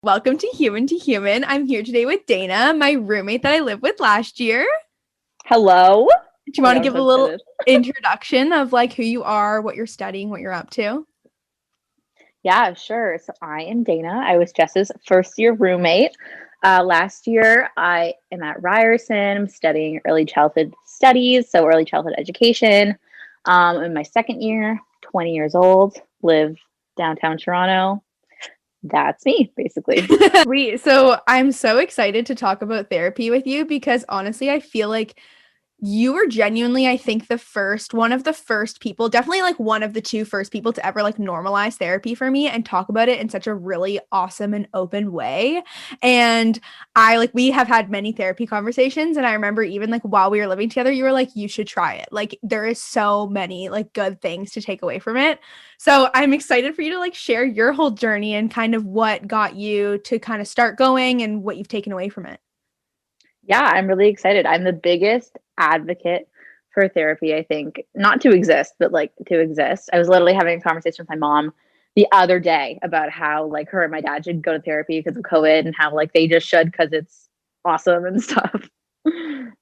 Welcome to Human to Human. I'm here today with Dana, my roommate that I lived with last year. Hello. Do you Oh my want to God, I'm give so a little excited. introduction of like who you are, what you're studying, what you're up to? Yeah, sure. So I am Dana. I was Jess's first year roommate. Last year, I am at Ryerson. I'm studying early childhood studies, so early childhood education. In my second year, 20 years old, live downtown Toronto. That's me, basically. So I'm so excited to talk about therapy with you because honestly, I feel like you were genuinely, I think, one of the first people, definitely like one of the two first people to ever like normalize therapy for me and talk about it in such a really awesome and open way. And we have had many therapy conversations. And I remember even like while we were living together, you were like, you should try it. Like, there is so many like good things to take away from it. So I'm excited for you to like share your whole journey and kind of what got you to kind of start going and what you've taken away from it. Yeah, I'm really excited. I'm the biggest advocate for therapy, I think. Not to exist, but like to exist. I was literally having a conversation with my mom the other day about how like her and my dad should go to therapy because of COVID and how like they just should because it's awesome and stuff.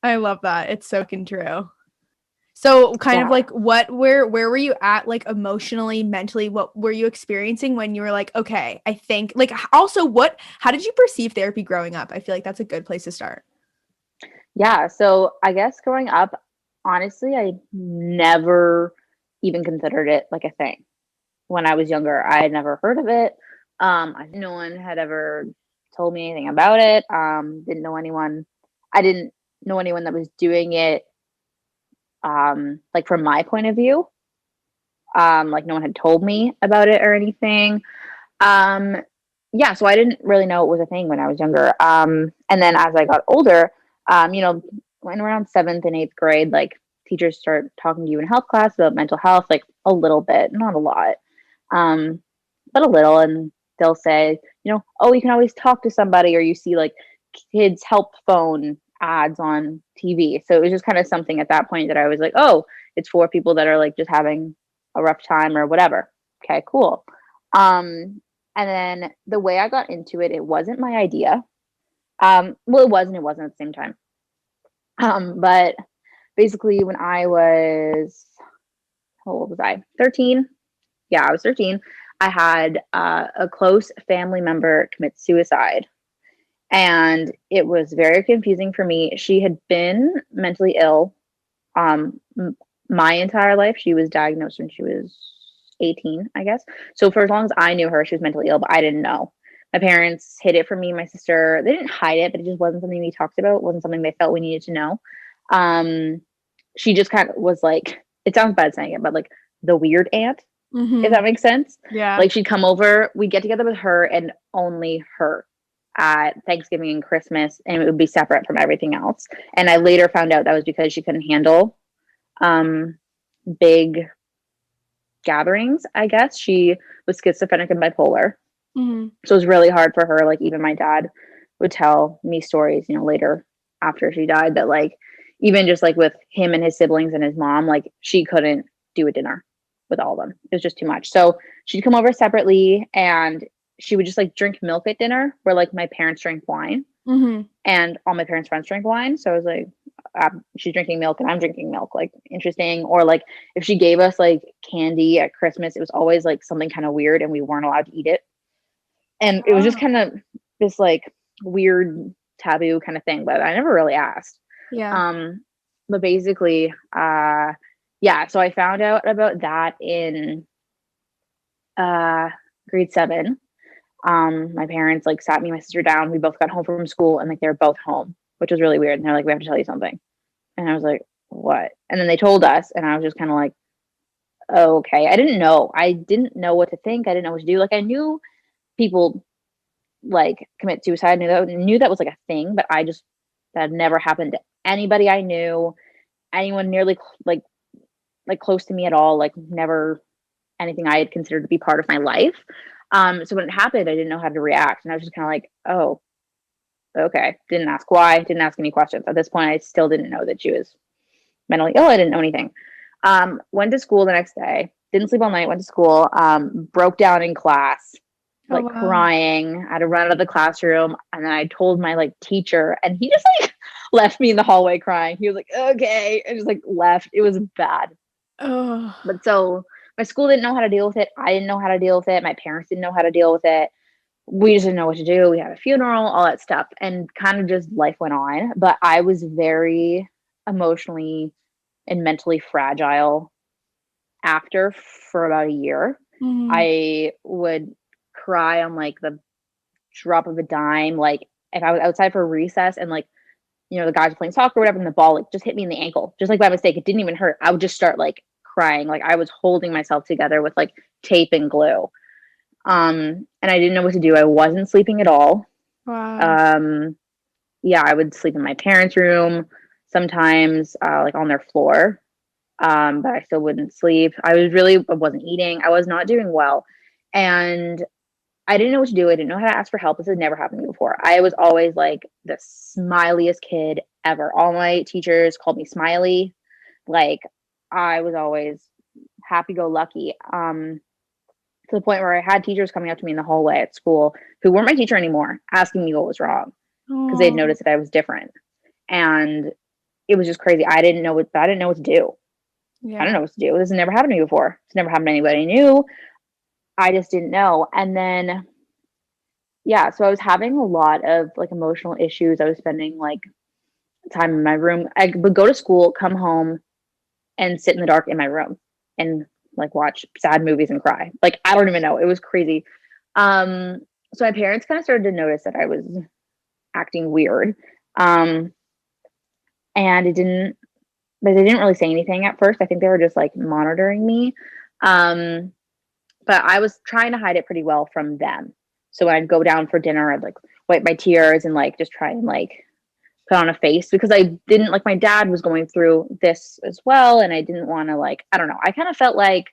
I love that. It's so fucking true. So kind of Yeah. like where were you at like emotionally, mentally? What were you experiencing when you were like, okay, I think like also what how did you perceive therapy growing up? I feel like that's a good place to start. Yeah. So I guess growing up, honestly, I never even considered it like a thing. When I was younger, I had never heard of it. No one had ever told me anything about it. Didn't know anyone. I didn't know anyone that was doing it. Like from my point of view, like no one had told me about it or anything. Um, yeah, so I didn't really know it was a thing when I was younger. And then as I got older, when around seventh and eighth grade, like teachers start talking to you in health class about mental health, like a little bit, not a lot, um, but a little. And they'll say, oh, you can always talk to somebody, or you see like kids' help phone ads on TV. So it was just kind of something at that point that I was like, oh, it's for people that are like just having a rough time or whatever. Okay, cool. And then the way I got into it, it wasn't my idea. Well, it wasn't at the same time. But basically, when I was, how old was I? 13. Yeah, I was 13. I had a close family member commit suicide. And it was very confusing for me. She had been mentally ill my entire life. She was diagnosed when she was 18, I guess. So for as long as I knew her, she was mentally ill, but I didn't know. My parents hid it from me, my sister. They didn't hide it, but it just wasn't something we talked about. It wasn't something they felt we needed to know. Um, she just kind of was like, it sounds bad saying it, but like the weird aunt, if Mm-hmm. that makes sense. Yeah. Like she'd come over, we'd get together with her and only her at Thanksgiving and Christmas, and it would be separate from everything else. And I later found out that was because she couldn't handle um, big gatherings, I guess. She was schizophrenic and bipolar. Mm-hmm. So it was really hard for her. Like, even my dad would tell me stories, later after she died that, like, even just like with him and his siblings and his mom, like, she couldn't do a dinner with all of them. It was just too much. So she'd come over separately and she would just like drink milk at dinner where like my parents drank wine Mm-hmm. and all my parents' friends drank wine. So I was like, she's drinking milk and I'm drinking milk, like interesting. Or like if she gave us like candy at Christmas, it was always like something kind of weird and we weren't allowed to eat it. And it was just Oh. kind of this like weird taboo kind of thing, but I never really asked. Yeah. Um, but basically, yeah, so I found out about that in uh, grade seven. My parents like sat me and my sister down. We both got home from school and like they were both home, which was really weird. And they're like, we have to tell you something. And I was like, what? And then they told us, and I was just kind of like, oh, okay. I didn't know. I didn't know what to think. I didn't know what to do. Like I knew people like commit suicide. Knew that was like a thing, but I just that had never happened to anybody I knew, anyone nearly like close to me at all. Like never anything I had considered to be part of my life. So when it happened, I didn't know how to react, and I was just kind of like, oh, okay. Didn't ask why. Didn't ask any questions. At this point, I still didn't know that she was mentally ill. I didn't know anything. Went to school the next day. Didn't sleep all night. Went to school. Broke down in class. Oh like wow. crying. I had to run out of the classroom, and then I told my like teacher, and he just like left me in the hallway crying. He was like, "Okay," and just like left. It was bad. Oh. But so my school didn't know how to deal with it. I didn't know how to deal with it. My parents didn't know how to deal with it. We just didn't know what to do. We had a funeral, all that stuff, and kind of just life went on. But I was very emotionally and mentally fragile after for about a year. Mhm. I would cry on like the drop of a dime. Like if I was outside for recess and like, the guys were playing soccer or whatever, and the ball like just hit me in the ankle, just like by mistake. It didn't even hurt. I would just start like crying. Like I was holding myself together with like tape and glue. And I didn't know what to do. I wasn't sleeping at all. Wow. Um, yeah, I would sleep in my parents' room sometimes, like on their floor. But I still wouldn't sleep. I wasn't eating. I was not doing well. And I didn't know what to do. I didn't know how to ask for help. This had never happened to me before. I was always like the smiliest kid ever. All my teachers called me Smiley. Like I was always happy go lucky. To the point where I had teachers coming up to me in the hallway at school who weren't my teacher anymore, asking me what was wrong because they had Oh. noticed that I was different. And it was just crazy. I didn't know what to do. I don't Yeah. know what to do. This has never happened to me before. It's never happened to anybody I knew. I just didn't know. And then yeah, so I was having a lot of like emotional issues. I was spending like time in my room. I would go to school, come home, and sit in the dark in my room and like watch sad movies and cry. Like I don't even know. It was crazy. Um, so my parents kind of started to notice that I was acting weird. Um, and it didn't but they didn't really say anything at first. I think they were just like monitoring me. Um, but I was trying to hide it pretty well from them. So when I'd go down for dinner, I'd like wipe my tears and like just try and like put on a face because I didn't like my dad was going through this as well. And I didn't want to like, I don't know. I kind of felt like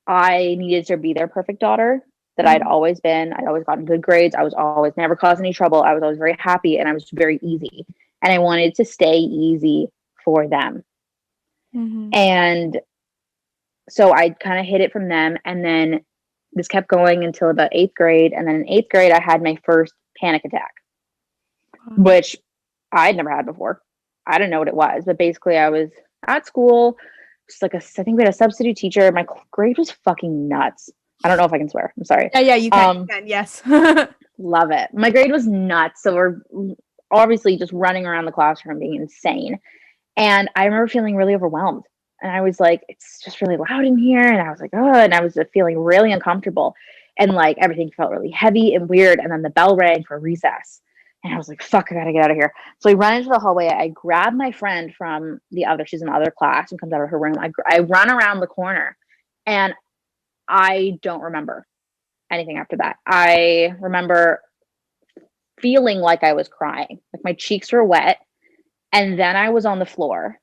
I needed to be their perfect daughter that I'd Mhm. always been. I'd always gotten good grades. I was always never caused any trouble. I was always very happy and I was very easy. And I wanted to stay easy for them. Mhm. And so I kind of hid it from them. And then this kept going until about eighth grade. And then in eighth grade, I had my first panic attack, Wow. which I'd never had before. I didn't know what it was, but basically, I was at school, just like I think we had a substitute teacher. My grade was fucking nuts. I don't know if I can swear. I'm sorry. Yeah, yeah, you can. You Um, can. Yes. love it. My grade was nuts. So we're obviously just running around the classroom being insane. And I remember feeling really overwhelmed. And I was like, it's just really loud in here. And I was like, oh, and I was feeling really uncomfortable. And like everything felt really heavy and weird. And then the bell rang for recess. And I was like, fuck, I gotta get out of here. So I run into the hallway. I grab my friend from she's in the other class and comes out of her room. I run around the corner and I don't remember anything after that. I remember feeling like I was crying, like my cheeks were wet. And then I was on the floor.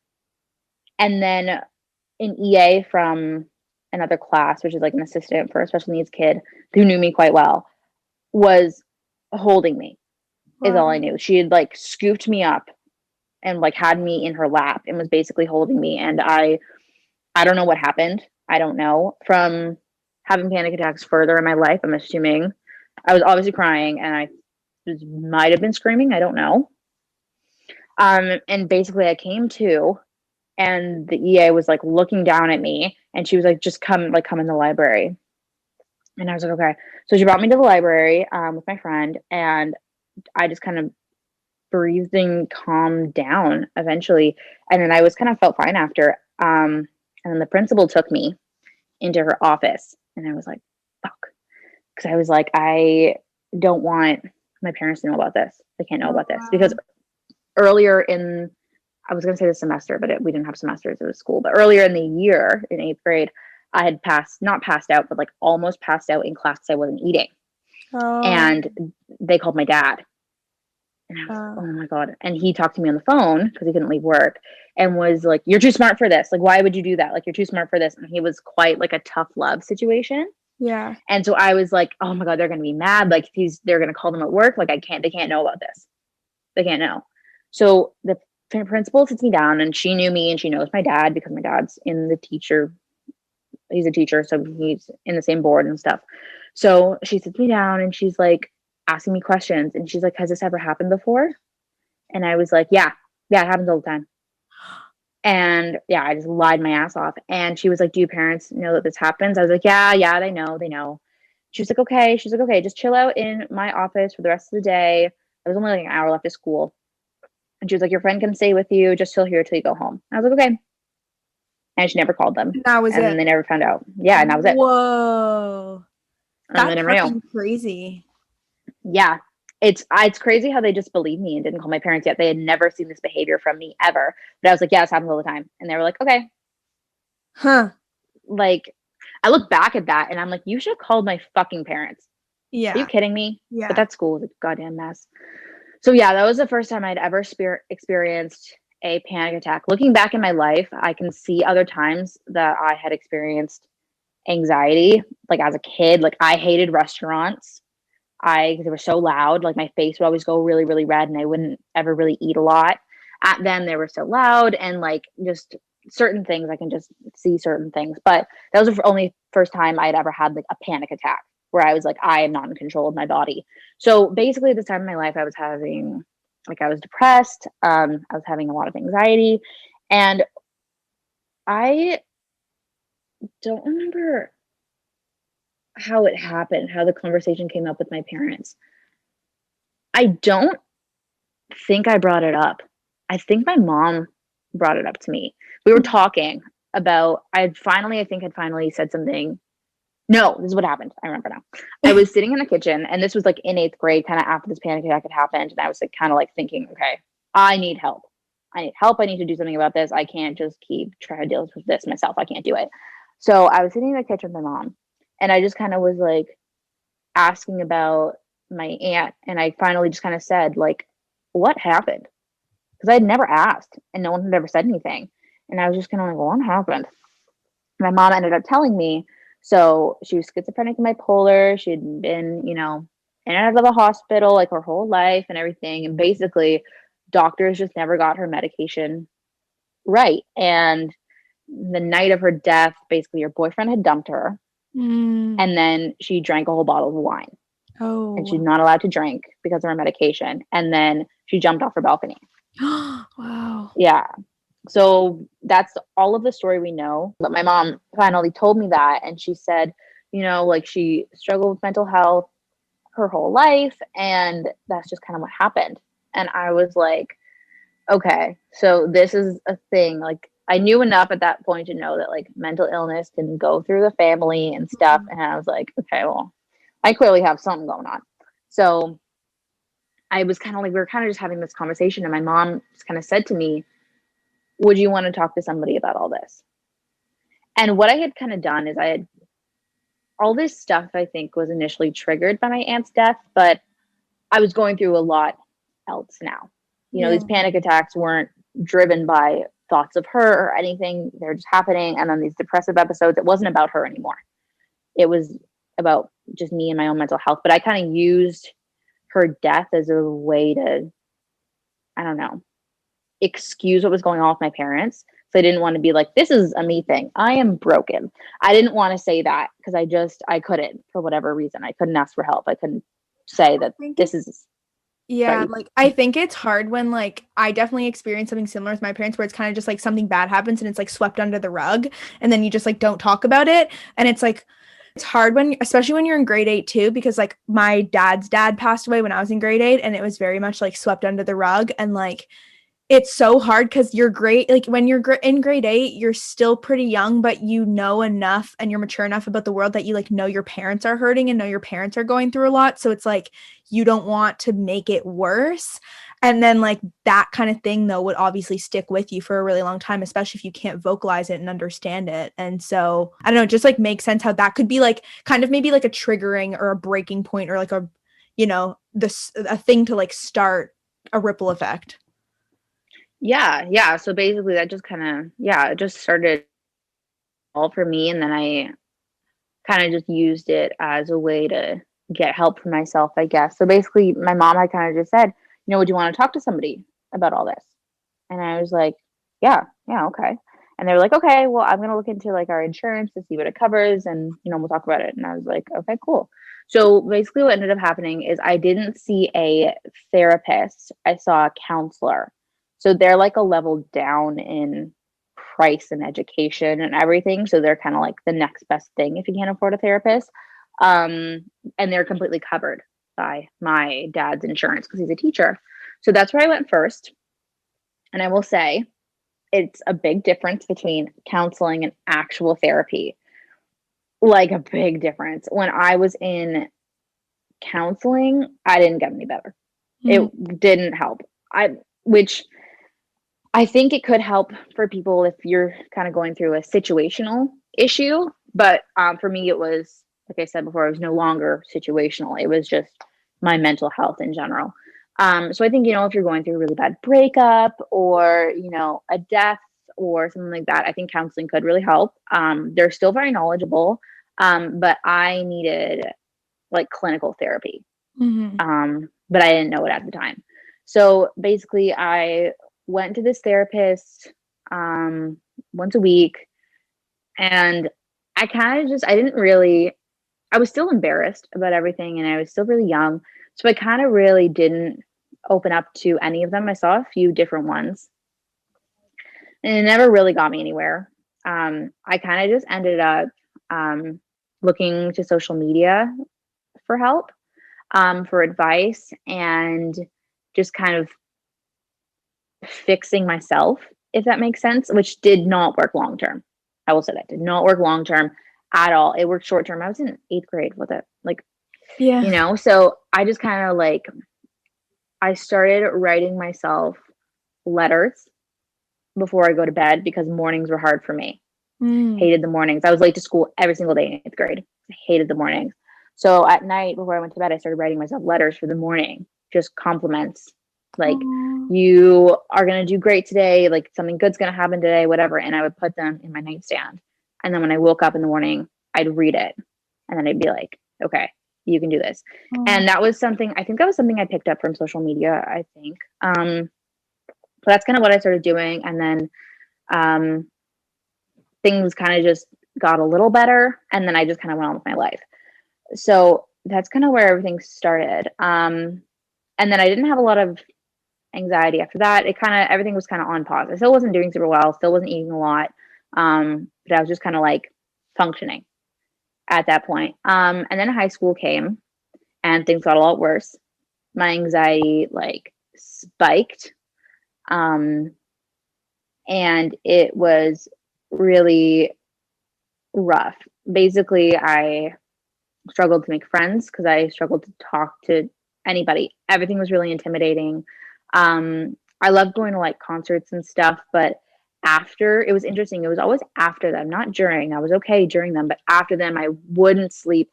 And then an EA from another class, which is like an assistant for a special needs kid who knew me quite well, was holding me, is all I Wow. knew. She had like scooped me up and like had me in her lap and was basically holding me. And I don't know what happened. I don't know. From having panic attacks further in my life, I'm assuming I was obviously crying and I might have been screaming. I don't know. And basically I came to and the EA was like looking down at me and she was like, just come in the library. And I was like, okay. So she brought me to the library with my friend and I just kind of breathed and calmed down eventually. And then I was kind of felt fine after. And then the principal took me into her office and I was like, fuck. Cause I was like, I don't want my parents to know about this. They can't know Oh, about this because wow. earlier in I was going to say the semester, but we didn't have semesters. It was school. But earlier in the year, in eighth grade, I had not passed out, but like almost passed out in class because I wasn't eating. Oh. And they called my dad. And I was like, Uh, oh my God. And he talked to me on the phone because he couldn't leave work and was like, you're too smart for this. Like, why would you do that? Like, you're too smart for this. And he was quite like a tough love situation. yeah. And so I was like, oh my God, they're going to be mad. Like, they're going to call them at work. Like, they can't know about this. They can't know. So the principal sits me down and she knew me and she knows my dad because my dad's in the teacher. He's a teacher, so he's in the same board and stuff. So she sits me down and she's like asking me questions. And she's like, has this ever happened before? And I was like, yeah, yeah, it happens all the time. And yeah, I just lied my ass off. And she was like, do your parents know that this happens? I was like, yeah, yeah, they know, they know. She was like, okay. She's like, okay, just chill out in my office for the rest of the day. There was only like an hour left of school. And she was like, your friend can stay with you, just chill here till you go home. I was like, okay. And she never called them. And that was And it. they never found out. Yeah, and that was it. Whoa. And they That's never knew. fucking crazy. Yeah. It's crazy how they just believed me and didn't call my parents yet. They had never seen this behavior from me ever. But I was like, yeah, this happens all the time. And they were like, okay. Huh. Like, I look back at that and I'm like, you should have called my fucking parents. Are you Yeah. kidding me? Yeah. But that school was a goddamn mess. So yeah, that was the first time I'd ever experienced a panic attack. Looking back in my life, I can see other times that I had experienced anxiety. Like as a kid, like I hated restaurants. They were so loud. Like my face would always go really, really red, and I wouldn't ever really eat a lot at them. They were so loud, and like just certain things, I can just see certain things. But that was the only first time I'd ever had like a panic attack where I was like, I am not in control of my body. So basically, at this time in my life, I was having like I was depressed. I was having a lot of anxiety, and I don't remember how it happened, how the conversation came up with my parents. I don't think I brought it up. I think my mom brought it up to me. We were talking about, I think I'd finally said something. No, this is what happened. I remember now. I was sitting in the kitchen, and this was like in eighth grade, kind of after this panic attack had happened. And I was like, kind of like thinking, okay, I need help. I need help. I need to do something about this. I can't just keep trying to deal with this myself. I can't do it. So I was sitting in the kitchen with my mom, and I just kind of was like asking about my aunt. And I finally just kind of said, like, what happened? Because I had never asked and no one had ever said anything. And I was just kind of like, well, what happened? My mom ended up telling me. So she was schizophrenic and bipolar. She had been, in and out of the hospital like her whole life and everything. And basically, doctors just never got her medication right. And the night of her death, basically, her boyfriend had dumped her. Mm. And then she drank a whole bottle of wine. Oh. And she's not allowed to drink because of her medication. And then she jumped off her balcony. Wow. Yeah. So that's all of the story we know. But my mom finally told me that. And she said, like she struggled with mental health her whole life. And that's just kind of what happened. And I was like, okay, so this is a thing. Like I knew enough at that point to know that like mental illness can go through the family and stuff. And I was like, okay, well, I clearly have something going on. So I was kind of like, we were kind of just having this conversation. And my mom just kind of said to me, would you want to talk to somebody about all this? And what I had kind of done is I had all this stuff, I think, was initially triggered by my aunt's death, but I was going through a lot else now. These panic attacks weren't driven by thoughts of her or anything. They're just happening. And then these depressive episodes, it wasn't about her anymore. It was about just me and my own mental health. But I kind of used her death as a way to, I don't know, excuse what was going on with my parents. So I didn't want to be like, this is a me thing. I am broken. I didn't want to say that because I couldn't for whatever reason. I couldn't ask for help. I couldn't say that this is. Yeah, Sorry. like I think it's hard when like I definitely experienced something similar with my parents where it's kind of just like something bad happens and it's like swept under the rug and then you just like don't talk about it. And it's like it's hard when, especially when you're in grade 8 too, because like my dad's dad passed away when I was in grade 8 and it was very much like swept under the rug. And like it's so hard because you're great. Like when you're in grade 8, you're still pretty young, but you know enough and you're mature enough about the world that you like know your parents are hurting and know your parents are going through a lot. So it's like you don't want to make it worse. And then like that kind of thing though would obviously stick with you for a really long time, especially if you can't vocalize it and understand it. And so I don't know, it just like makes sense how that could be like kind of maybe like a triggering or a breaking point or like a a thing to like start a ripple effect. Yeah. So basically that just kind of, it just started all for me. And then I kind of just used it as a way to get help for myself, I guess. So basically my mom had kind of just said, would you want to talk to somebody about all this? And I was like, yeah, okay. And they were like, okay, well, I'm going to look into like our insurance to see what it covers and, we'll talk about it. And I was like, okay, cool. So basically what ended up happening is I didn't see a therapist. I saw a counselor. So they're like a level down in price and education and everything. So they're kind of like the next best thing if you can't afford a therapist. And they're completely covered by my dad's insurance because he's a teacher. So that's where I went first. And I will say, it's a big difference between counseling and actual therapy. Like a big difference. When I was in counseling, I didn't get any better. It didn't help. Which I think it could help for people if you're kind of going through a situational issue. But for me, it was, like I said before, it was no longer situational. It was just my mental health in general. So I think, if you're going through a really bad breakup or, a death or something like that, I think counseling could really help. They're still very knowledgeable, but I needed like clinical therapy. But I didn't know it at the time. So basically, I went to this therapist once a week, and I was still embarrassed about everything, and I was still really young. So I kind of really didn't open up to any of them. I saw a few different ones, and it never really got me anywhere. I kind of just ended up looking to social media for help, for advice, and just kind of fixing myself, if that makes sense, which did not work long term. I will say that did not work long term at all. It worked short term. I was in 8th grade with it. Like, so I just kind of like, I started writing myself letters before I go to bed because mornings were hard for me. Hated the mornings. I was late to school every single day in 8th grade. I hated the mornings. So at night before I went to bed, I started writing myself letters for the morning, just compliments. Like, you are going to do great today. Like, something good's going to happen today, whatever. And I would put them in my nightstand. And then when I woke up in the morning, I'd read it. And then I'd be like, okay, you can do this. And that was something I picked up from social media, I think. But that's kind of what I started doing. And then things kind of just got a little better. And then I just kind of went on with my life. So that's kind of where everything started. And then I didn't have a lot of anxiety after that. Everything was kind of on pause. I still wasn't doing super well, still wasn't eating a lot. But I was just kind of like functioning at that point. And then high school came and things got a lot worse. My anxiety like spiked. And it was really rough. Basically, I struggled to make friends because I struggled to talk to anybody. Everything was really intimidating. I loved going to like concerts and stuff, but after, it was interesting. It was always after them, not during. I was okay during them, but after them, I wouldn't sleep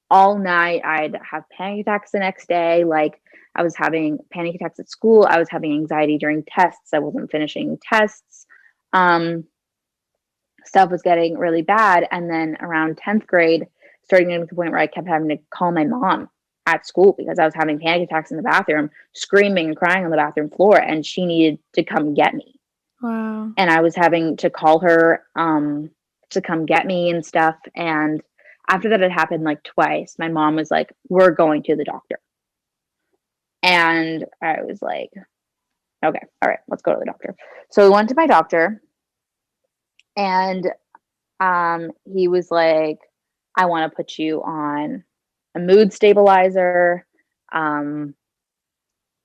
all night. I'd have panic attacks the next day. Like, I was having panic attacks at school. I was having anxiety during tests. I wasn't finishing tests. Stuff was getting really bad. And then around 10th grade, starting to the point where I kept having to call my mom at school because I was having panic attacks in the bathroom, screaming and crying on the bathroom floor, and she needed to come get me. Wow. And I was having to call her to come get me and stuff. And after that had happened like twice, my mom was like, we're going to the doctor. And I was like, okay, all right, let's go to the doctor. So we went to my doctor, and he was like, I want to put you on a mood stabilizer. He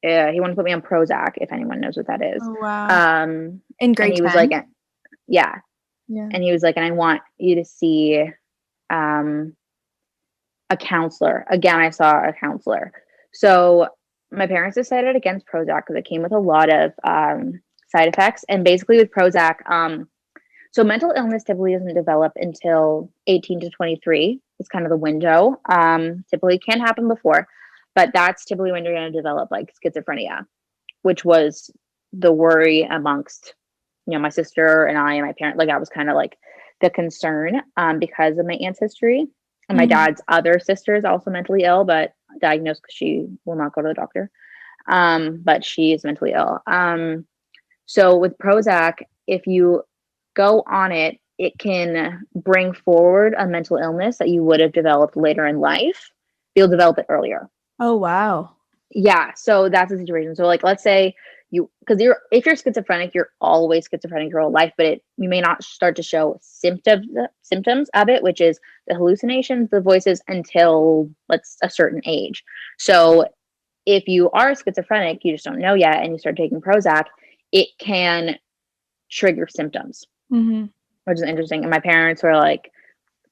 wanted to put me on Prozac, if anyone knows what that is. Oh, wow. In grade and he 10? was like, yeah. Yeah. And he was like, and I want you to see a counselor. Again, I saw a counselor. So my parents decided against Prozac because it came with a lot of side effects. And basically with Prozac, so mental illness typically doesn't develop until 18 to 23. It's kind of the window. Typically can happen before, but that's typically when you're going to develop like schizophrenia, which was the worry amongst, my sister and I and my parent. Like, I was kind of like the concern because of my aunt's history. And my dad's other sister is also mentally ill, but diagnosed because she will not go to the doctor. But she is mentally ill. So with Prozac, if you go on it, it can bring forward a mental illness that you would have developed later in life. You'll develop it earlier. Oh, wow. Yeah, so that's the situation. So like let's say you because you're if you're schizophrenic, you're always schizophrenic your whole life, but you may not start to show symptoms of it, which is the hallucinations, the voices until let's a certain age. So if you are schizophrenic, you just don't know yet and you start taking Prozac, it can trigger symptoms, Mm-hmm. which is interesting. And my parents were like,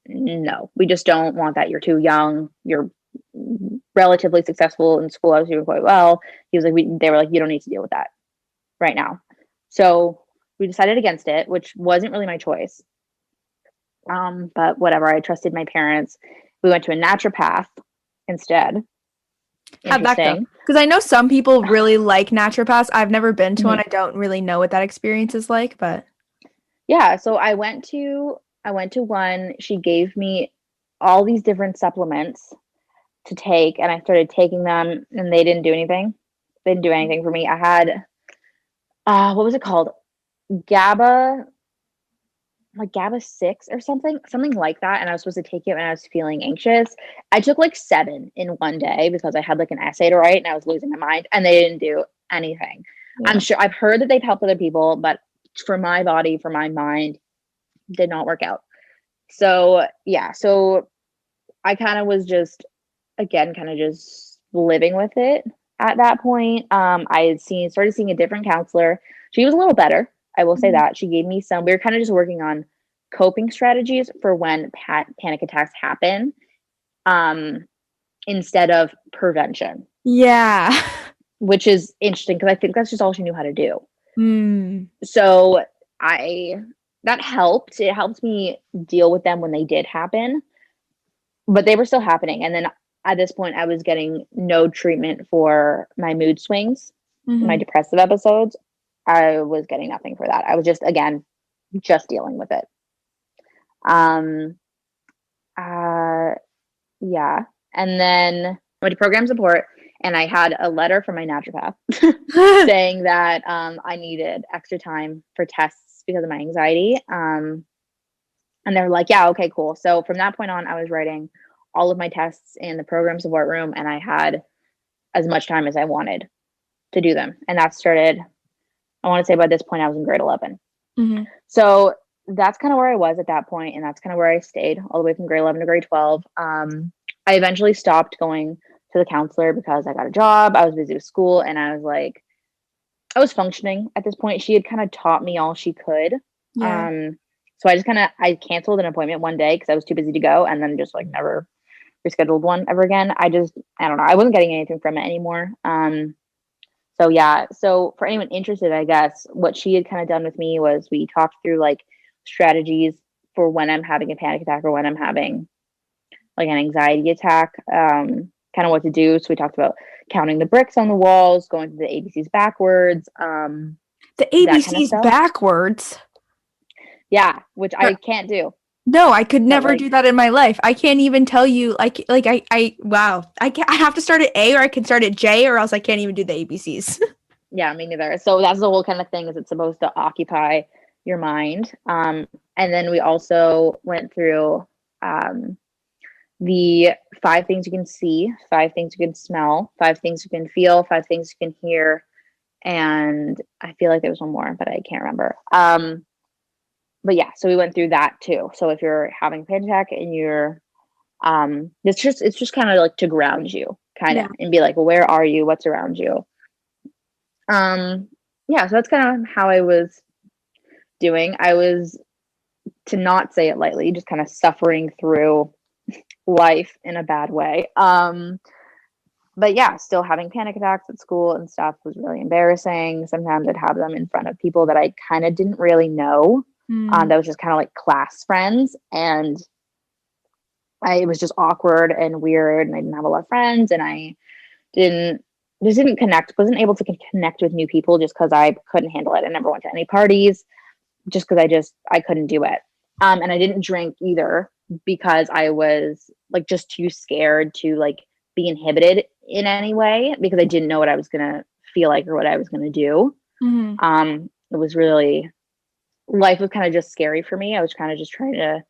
no, we just don't want that. You're too young. You're relatively successful in school. I was doing quite well. He was like, they were like, you don't need to deal with that right now. So we decided against it, which wasn't really my choice. But whatever, I trusted my parents. We went to a naturopath instead. How'd that go? Interesting. Because I know some people really like naturopaths. I've never been to one. Mhm. I don't really know what that experience is like, but Yeah, so I went to one. She gave me all these different supplements to take, and I started taking them, and they didn't do anything. They didn't do anything for me. I had what was it called? GABA, like GABA 6 or something like that. And I was supposed to take it when I was feeling anxious. I took like 7 in one day because I had like an essay to write and I was losing my mind, and they didn't do anything. yeah. I'm sure I've heard that they've helped other people, but for my body, for my mind, did not work out. So yeah, so I kind of was just again kind of just living with it at that point. I had started seeing a different counselor. She was a little better, I will say Mhm. that. She gave me some. We were kind of just working on coping strategies for when panic attacks happen, um, instead of prevention, Yeah. which is interesting because I think that's just all she knew how to do. Hmm. So I that helped. It helped me deal with them when they did happen, but they were still happening. And then at this point, I was getting no treatment for my mood swings, my Mhm. depressive episodes. I was getting nothing for that. I was just, again, just dealing with it. Um, uh, yeah. And then I went to program support, and I had a letter from my naturopath saying that I needed extra time for tests because of my anxiety. And they were like, yeah, okay, cool. So from that point on, I was writing all of my tests in the program support room, and I had as much time as I wanted to do them. And that started, I want to say by this point, I was in grade 11. Mhm. So that's kind of where I was at that point, and that's kind of where I stayed all the way from grade 11 to grade 12. I eventually stopped going to the counselor because I got a job, I was busy with school, and I was like, I was functioning at this point. She had kind of taught me all she could. Yeah. Um, so I canceled an appointment one day because I was too busy to go, and then just like never rescheduled one ever again. I don't know. I wasn't getting anything from it anymore. So yeah. So for anyone interested, I guess what she had kind of done with me was we talked through like strategies for when I'm having a panic attack or when I'm having like an anxiety attack, kind of what to do. So we talked about counting the bricks on the walls, going through the ABCs backwards, The that kind of ABCs stuff. backwards. Yeah, which I can't do. No, I could But never like, do that in my life. I can't even tell you I wow. I have to start at A or I can start at J or else I can't even do the ABCs. yeah, me neither. So that's the whole kind of thing is it's supposed to occupy your mind. And then we also went through the 5 things you can see, 5 things you can smell, 5 things you can feel, 5 things you can hear, and I feel like there was one more, but I can't remember. But yeah, so we went through that too. So if you're having a panic attack and you're it's just kind of like to ground you kind of Yeah. and be like, well, where are you? What's around you? Um yeah, so that's kind of how I was doing. I was, to not say it lightly, just kind of suffering through life in a bad way. But yeah, still having panic attacks at school and stuff was really embarrassing. Sometimes I'd have them in front of people that I kind of didn't really know. Mm. That was just kind of like class friends, and it was just awkward and weird. And I didn't have a lot of friends, and I didn't didn't connect, wasn't able to connect with new people just because I couldn't handle it. I never went to any parties just because I couldn't do it. And I didn't drink either because I was like just too scared to like be inhibited in any way because I didn't know what I was gonna feel like or what I was gonna do. Mhm. It was really life was kind of just scary for me. I was kind of just trying to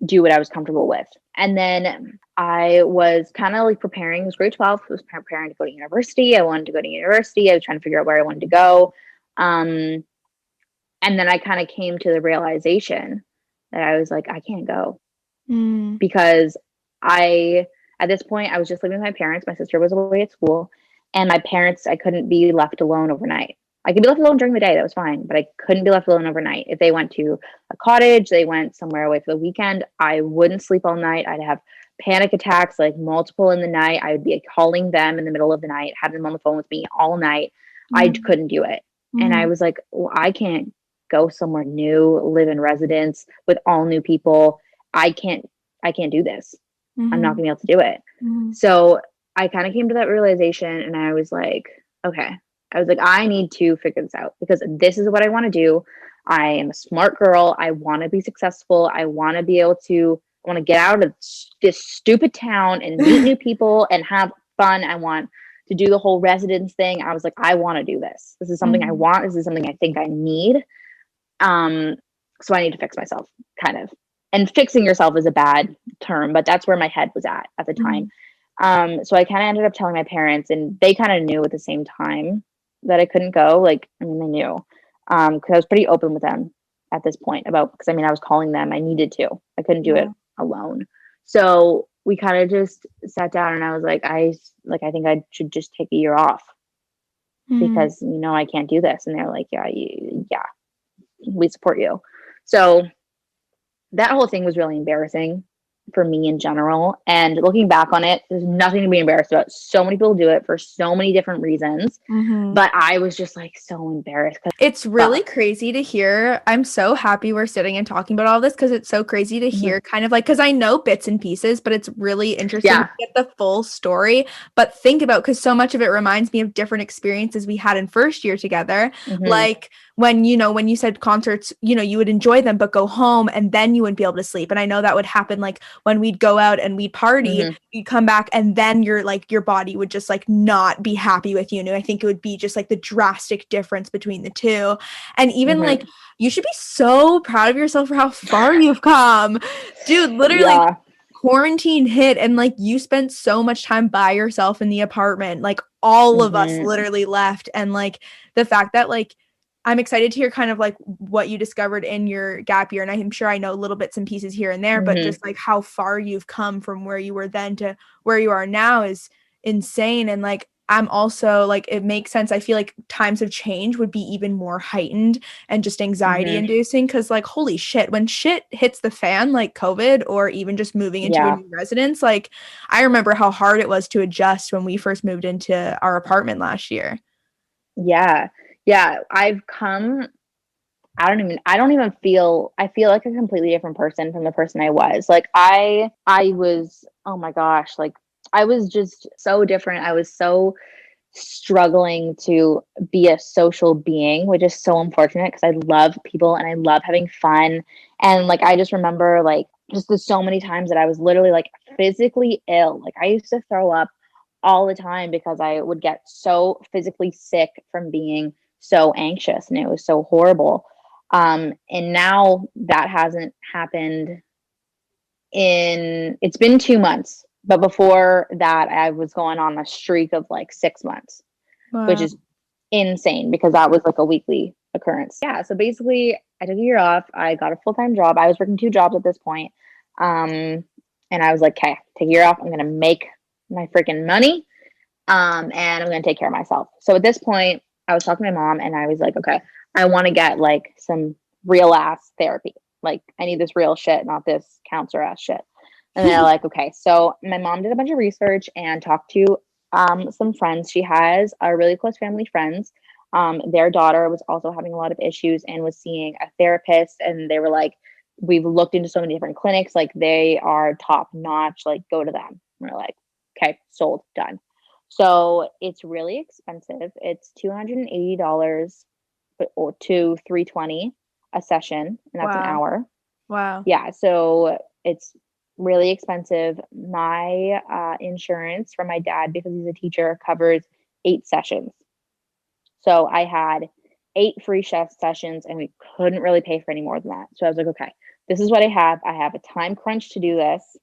do what I was comfortable with. And then I was kind of like preparing. It was grade 12. I was preparing to go to university. I wanted to go to university. I was trying to figure out where I wanted to go. And then I kind of came to the realization that I was like, I can't go because at this point, I was just living with my parents. My sister was away at school, and my parents, I couldn't be left alone overnight. I could be left alone during the day, that was fine, but I couldn't be left alone overnight. If they went to a cottage, they went somewhere away for the weekend, I wouldn't sleep all night. I'd have panic attacks, like multiple in the night. I would be like, calling them in the middle of the night, having them on the phone with me all night. I couldn't do it. And I was like, well, I can't go somewhere new, live in residence with all new people. I can't do this. I'm not gonna be able to do it. So I kind of came to that realization, and I was like, okay. I was like, I need to figure this out because this is what I want to do. I am a smart girl. I want to be successful. I want to be able to, I want to get out of this stupid town and meet new people and have fun. I want to do the whole residence thing. I was like, I want to do this. This is something I want. This is something I think I need. So I need to fix myself, kind of. And fixing yourself is a bad term, but that's where my head was at the time. So I kind of ended up telling my parents, and they kind of knew at the same time that I couldn't go. Like, I mean, they knew, because I was pretty open with them at this point about, because I mean, I was calling them, I needed to, I couldn't do it alone. So we kind of just sat down, and I was like, I think I should just take a year off because, I can't do this. And they're like, yeah, we support you. So that whole thing was really embarrassing for me in general. And looking back on it, there's nothing to be embarrassed about. So many people do it for so many different reasons. But I was just like so embarrassed. It's really crazy to hear. I'm so happy we're sitting and talking about all this because it's so crazy to hear kind of like, because I know bits and pieces, but it's really interesting to get the full story. But think about, because so much of it reminds me of different experiences we had in first year together. Like when you said concerts, you would enjoy them, but go home and then you wouldn't be able to sleep. And I know that would happen like when we'd go out and we'd party, you'd come back and then your body would just like not be happy with you. And I think it would be just like the drastic difference between the two. And even like, you should be so proud of yourself for how far you've come. Dude, literally quarantine hit and like you spent so much time by yourself in the apartment. Like all of us literally left. And like the fact that like, I'm excited to hear kind of like what you discovered in your gap year. And I'm sure I know little bits and pieces here and there, but just like how far you've come from where you were then to where you are now is insane. And like, I'm also like, it makes sense. I feel like times of change would be even more heightened and just anxiety inducing. Cause like, holy shit, when shit hits the fan, like COVID or even just moving into a new residence, like I remember how hard it was to adjust when we first moved into our apartment last year. Yeah, I've come, I don't even feel, I feel like a completely different person from the person I was. Like I was, oh my gosh, like I was just so different. I was so struggling to be a social being, which is so unfortunate because I love people and I love having fun. And like, I just remember like just the so many times that I was literally like physically ill. Like I used to throw up all the time because I would get so physically sick from being so anxious, and it was so horrible. And now that hasn't happened it's been 2 months, but before that I was going on a streak of like 6 months, which is insane because that was like a weekly occurrence. Yeah. So basically I took a year off. I got a full-time job. I was working 2 jobs at this point. And I was like, okay, take a year off. I'm going to make my freaking money. And I'm going to take care of myself. So at this point, I was talking to my mom and I was like, okay, I want to get like some real ass therapy. Like I need this real shit, not this counselor ass shit. And they're like, okay. So my mom did a bunch of research and talked to some friends. She has a really close family friends. Their daughter was also having a lot of issues and was seeing a therapist. And they were like, we've looked into so many different clinics. Like they are top notch. Like go to them. And we're like, okay, sold, done. So it's really expensive. It's $280 or to $320 a session, and that's an hour. Wow. Yeah, so it's really expensive. My insurance from my dad, because he's a teacher, covers 8 sessions. So I had 8 free chef sessions, and we couldn't really pay for any more than that. So I was like, okay, this is what I have. I have a time crunch to do this,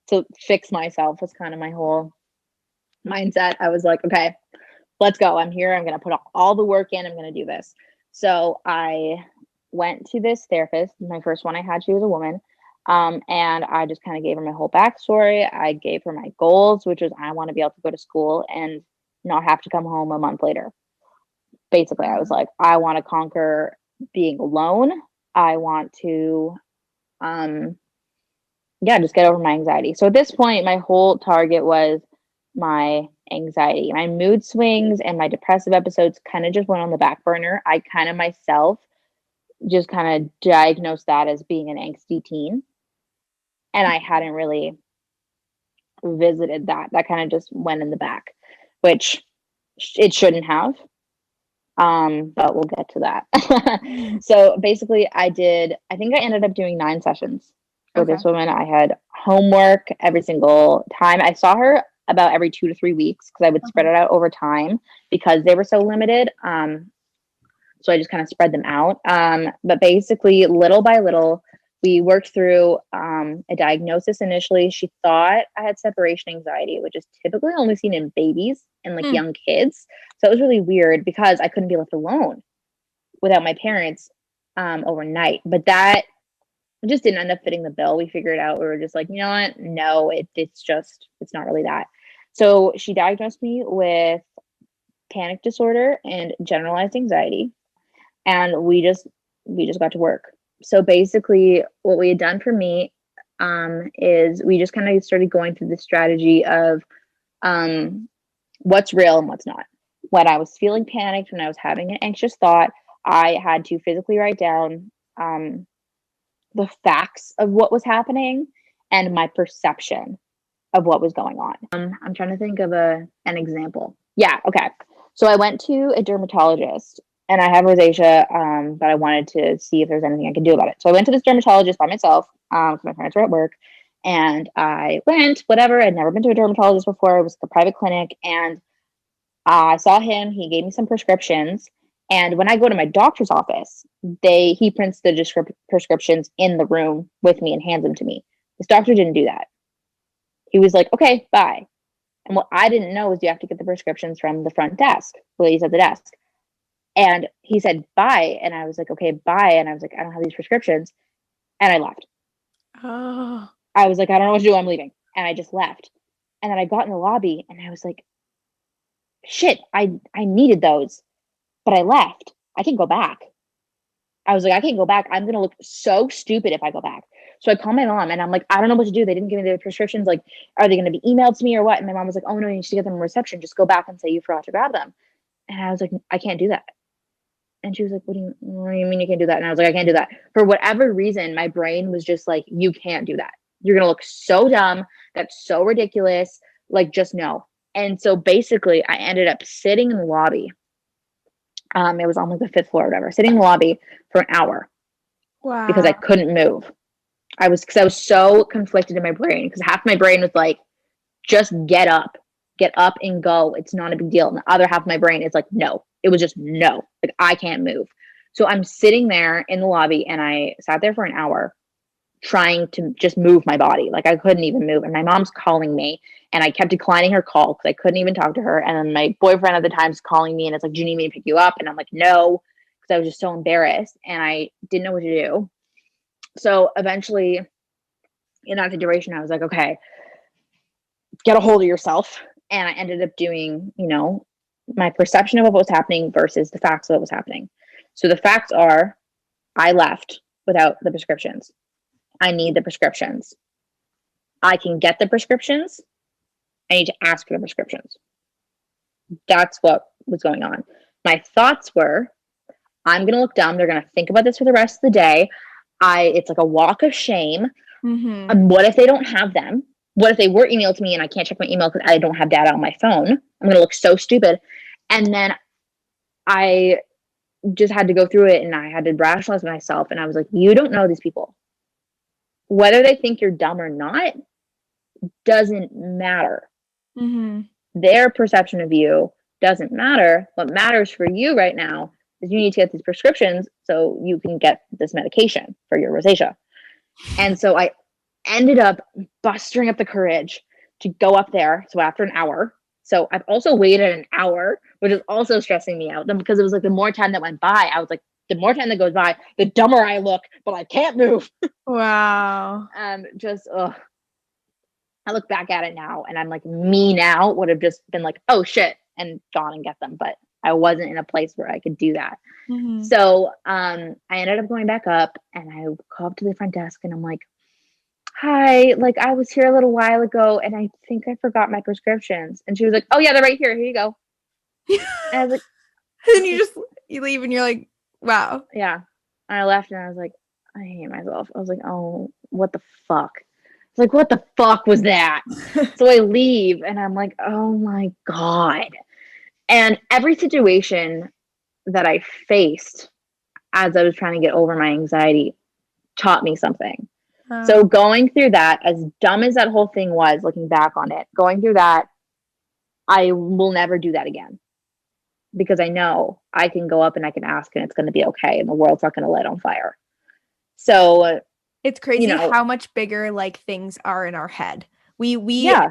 to fix myself was kind of my whole mindset. I was like, okay, let's go. I'm here. I'm going to put all the work in. I'm going to do this. So I went to this therapist. My first one I had, she was a woman. And I just kind of gave her my whole backstory. I gave her my goals, which was I want to be able to go to school and not have to come home a month later. Basically, I was like, I want to conquer being alone. I want to, just get over my anxiety. So at this point, my whole target was my anxiety. My mood swings and my depressive episodes kind of just went on the back burner. I kind of myself just kind of diagnosed that as being an angsty teen. And I hadn't really visited that. That kind of just went in the back, which it shouldn't have. But we'll get to that. So basically I think I ended up doing 9 sessions for this woman. I had homework every single time. I saw her about every 2 to 3 weeks because I would spread it out over time because they were so limited. So I just kind of spread them out. But basically, little by little, we worked through a diagnosis initially. She thought I had separation anxiety, which is typically only seen in babies and like young kids. So it was really weird because I couldn't be left alone without my parents overnight. But that just didn't end up fitting the bill. We figured out, we were just like, you know what? No, it's not really that. So she diagnosed me with panic disorder and generalized anxiety. And we just got to work. So basically what we had done for me is we just kind of started going through the strategy of what's real and what's not. When I was feeling panicked, when I was having an anxious thought, I had to physically write down the facts of what was happening and my perception of what was going on. I'm trying to think of an example. Yeah, okay. So I went to a dermatologist and I have rosacea, but I wanted to see if there's anything I could do about it. So I went to this dermatologist by myself because my parents were at work. And I went, whatever. I'd never been to a dermatologist before. It was a private clinic. And I saw him. He gave me some prescriptions. And when I go to my doctor's office, he prints the prescriptions in the room with me and hands them to me. This doctor didn't do that. He was like, okay, bye. And what I didn't know is you have to get the prescriptions from the front desk, the ladies at the desk. And he said, bye. And I was like, okay, bye. And I was like, I don't have these prescriptions. And I left. Oh. I was like, I don't know what to do. I'm leaving. And I just left. And then I got in the lobby and I was like, shit, I needed those, but I left. I can't go back. I was like, I can't go back. I'm going to look so stupid if I go back. So I called my mom and I'm like, I don't know what to do. They didn't give me the prescriptions. Like, are they going to be emailed to me or what? And my mom was like, oh no, you need to get them in reception. Just go back and say you forgot to grab them. And I was like, I can't do that. And she was like, what do you mean you can't do that? And I was like, I can't do that. For whatever reason, my brain was just like, you can't do that. You're going to look so dumb. That's so ridiculous. Like, just no. And so basically I ended up sitting in the lobby. It was on like the 5th floor or whatever, sitting in the lobby for an hour. Wow. Because I couldn't move. I was so conflicted in my brain because half my brain was like, just get up and go. It's not a big deal. And the other half of my brain is like, no, it was just no, like I can't move. So I'm sitting there in the lobby and I sat there for an hour trying to just move my body. Like I couldn't even move. And my mom's calling me and I kept declining her call because I couldn't even talk to her. And then my boyfriend at the time's calling me and it's like, do you need me to pick you up? And I'm like, no, because I was just so embarrassed and I didn't know what to do. So eventually in that situation, I was like, okay, get a hold of yourself. And I ended up doing, my perception of what was happening versus the facts of what was happening. So the facts are I left without the prescriptions. I need the prescriptions. I can get the prescriptions. I need to ask for the prescriptions. That's what was going on. My thoughts were, I'm going to look dumb. They're going to think about this for the rest of the day. It's like a walk of shame. Mm-hmm. What if they don't have them? What if they were emailed to me and I can't check my email because I don't have data on my phone? I'm going to look so stupid. And then I just had to go through it and I had to rationalize myself. And I was like, you don't know these people. Whether they think you're dumb or not doesn't matter. Mm-hmm. Their perception of you doesn't matter. What matters for you right now is you need to get these prescriptions so you can get this medication for your rosacea. And so I ended up bustering up the courage to go up there. So after an hour, so I've also waited an hour, which is also stressing me out. Then because it was like the more time that went by, I was like, the more time that goes by, the dumber I look, but I can't move. Wow. And just, I look back at it now and I'm like, me now would have just been like, oh shit, and gone and get them. But I wasn't in a place where I could do that. Mm-hmm. So I ended up going back up and I call up to the front desk and I'm like, hi, like I was here a little while ago and I think I forgot my prescriptions. And she was like, oh yeah, they're right here. Here you go. And I was like, and you leave and you're like, wow. yeah. And I left and I was like, I hate myself. I was like, oh, what the fuck? It's like, what the fuck was that? So I leave and I'm like, oh my God. And every situation that I faced as I was trying to get over my anxiety taught me something. So going through that, as dumb as that whole thing was, looking back on it, going through that, I will never do that again. Because I know I can go up and I can ask and it's going to be okay and the world's not going to light on fire. So it's crazy how much bigger like things are in our head. We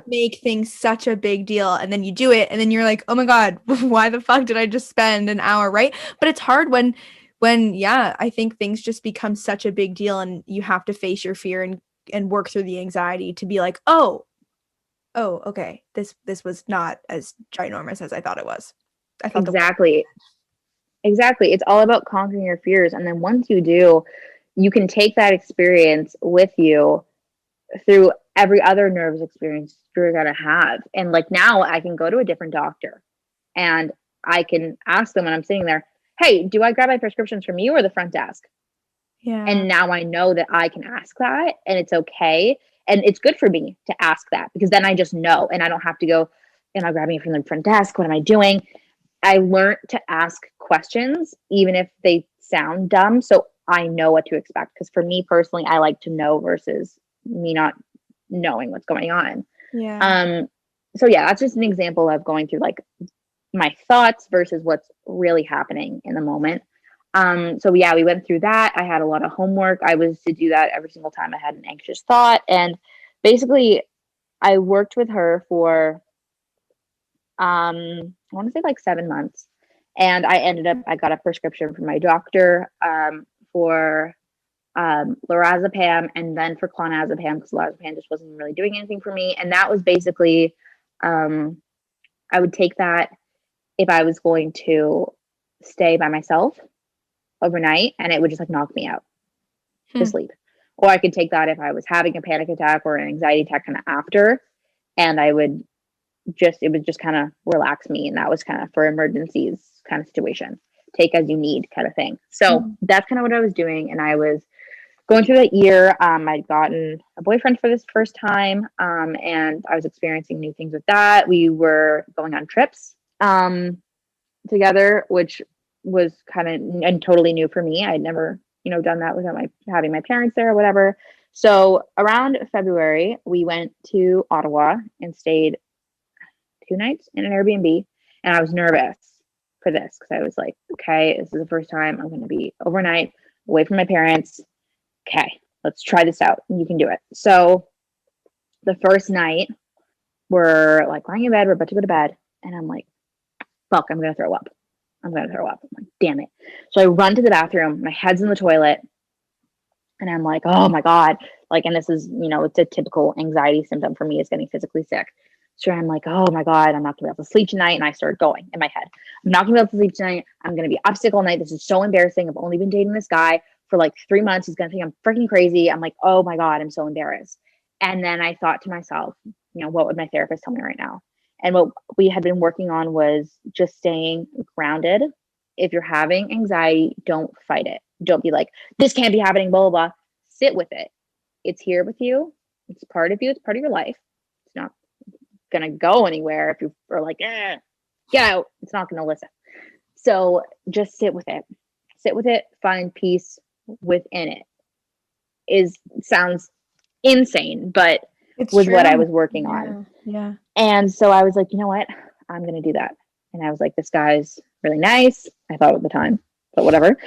make things such a big deal and then you do it and then you're like, oh my God, why the fuck did I just spend an hour, right? But it's hard when I think things just become such a big deal and you have to face your fear and work through the anxiety to be like, oh, okay, this was not as ginormous as I thought it was. I thought exactly. It's all about conquering your fears. And then once you do, you can take that experience with you through every other nervous experience you're going to have. And like now I can go to a different doctor and I can ask them when I'm sitting there, hey, do I grab my prescriptions from you or the front desk? Yeah. And now I know that I can ask that and it's okay. And it's good for me to ask that because then I just know and I don't have to go, am I grabbing it from the front desk? What am I doing? I learned to ask questions, even if they sound dumb. So I know what to expect. Because for me personally, I like to know versus me not knowing what's going on. Yeah. So yeah, that's just an example of going through like my thoughts versus what's really happening in the moment. So yeah, we went through that. I had a lot of homework. I was to do that every single time I had an anxious thought. And basically I worked with her for I want to say like 7 months. And I got a prescription from my doctor for lorazepam and then for clonazepam because lorazepam just wasn't really doing anything for me. And that was basically, I would take that if I was going to stay by myself overnight and it would just like knock me out to sleep. Or I could take that if I was having a panic attack or an anxiety attack kind of after, and it would just kind of relax me. And that was kind of for emergencies kind of situation, take as you need kind of thing. So that's kind of what I was doing. And I was going through that year. I'd gotten a boyfriend for this first time. And I was experiencing new things with that. We were going on trips together, which was kind of and totally new for me. I'd never, done that without having my parents there or whatever. So around February, we went to Ottawa and stayed 2 nights in an Airbnb. And I was nervous for this because I was like, okay, this is the first time I'm going to be overnight away from my parents. Okay, let's try this out. You can do it. So the first night, we're like lying in bed. We're about to go to bed. And I'm like, fuck, I'm going to throw up. I'm like, damn it. So I run to the bathroom. My head's in the toilet. And I'm like, oh my God. Like, and this is, it's a typical anxiety symptom for me is getting physically sick. So I'm like, oh my God, I'm not gonna be able to sleep tonight. And I start going in my head. I'm not gonna be able to sleep tonight. I'm gonna be up sick all night. This is so embarrassing. I've only been dating this guy for like 3 months. He's gonna think I'm freaking crazy. I'm like, oh my God, I'm so embarrassed. And then I thought to myself, what would my therapist tell me right now? And what we had been working on was just staying grounded. If you're having anxiety, don't fight it. Don't be like, this can't be happening, blah, blah, blah. Sit with it. It's here with you. It's part of you. It's part of your life. It's not going to go anywhere. If you are like, get out, it's not going to listen. So just sit with it. Sit with it. Find peace within it. Sounds insane, but it's was true. what I was working on. Yeah. And so I was like, you know what? I'm going to do that. And I was like, this guy's really nice. I thought at the time, but whatever.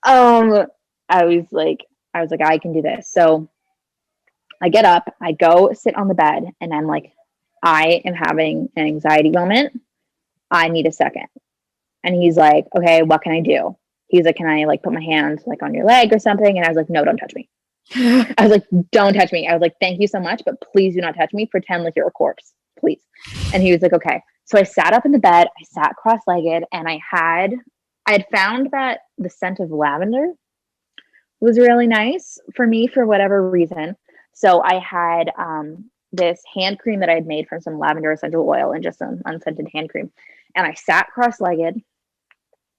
Um, I was like, I can do this. So I get up, I go sit on the bed, and I'm like, I am having an anxiety moment. I need a second. And he's like, okay, what can I do? He's like, can I like put my hand like on your leg or something? And I was like, no, don't touch me. I was like, don't touch me. I was like, thank you so much, but please do not touch me. Pretend like you're a corpse, please. And he was like, okay. So I sat up in the bed, I sat cross-legged, and I had found that the scent of lavender was really nice for me for whatever reason. So I had this hand cream that I had made from some lavender essential oil and just some unscented hand cream. And I sat cross-legged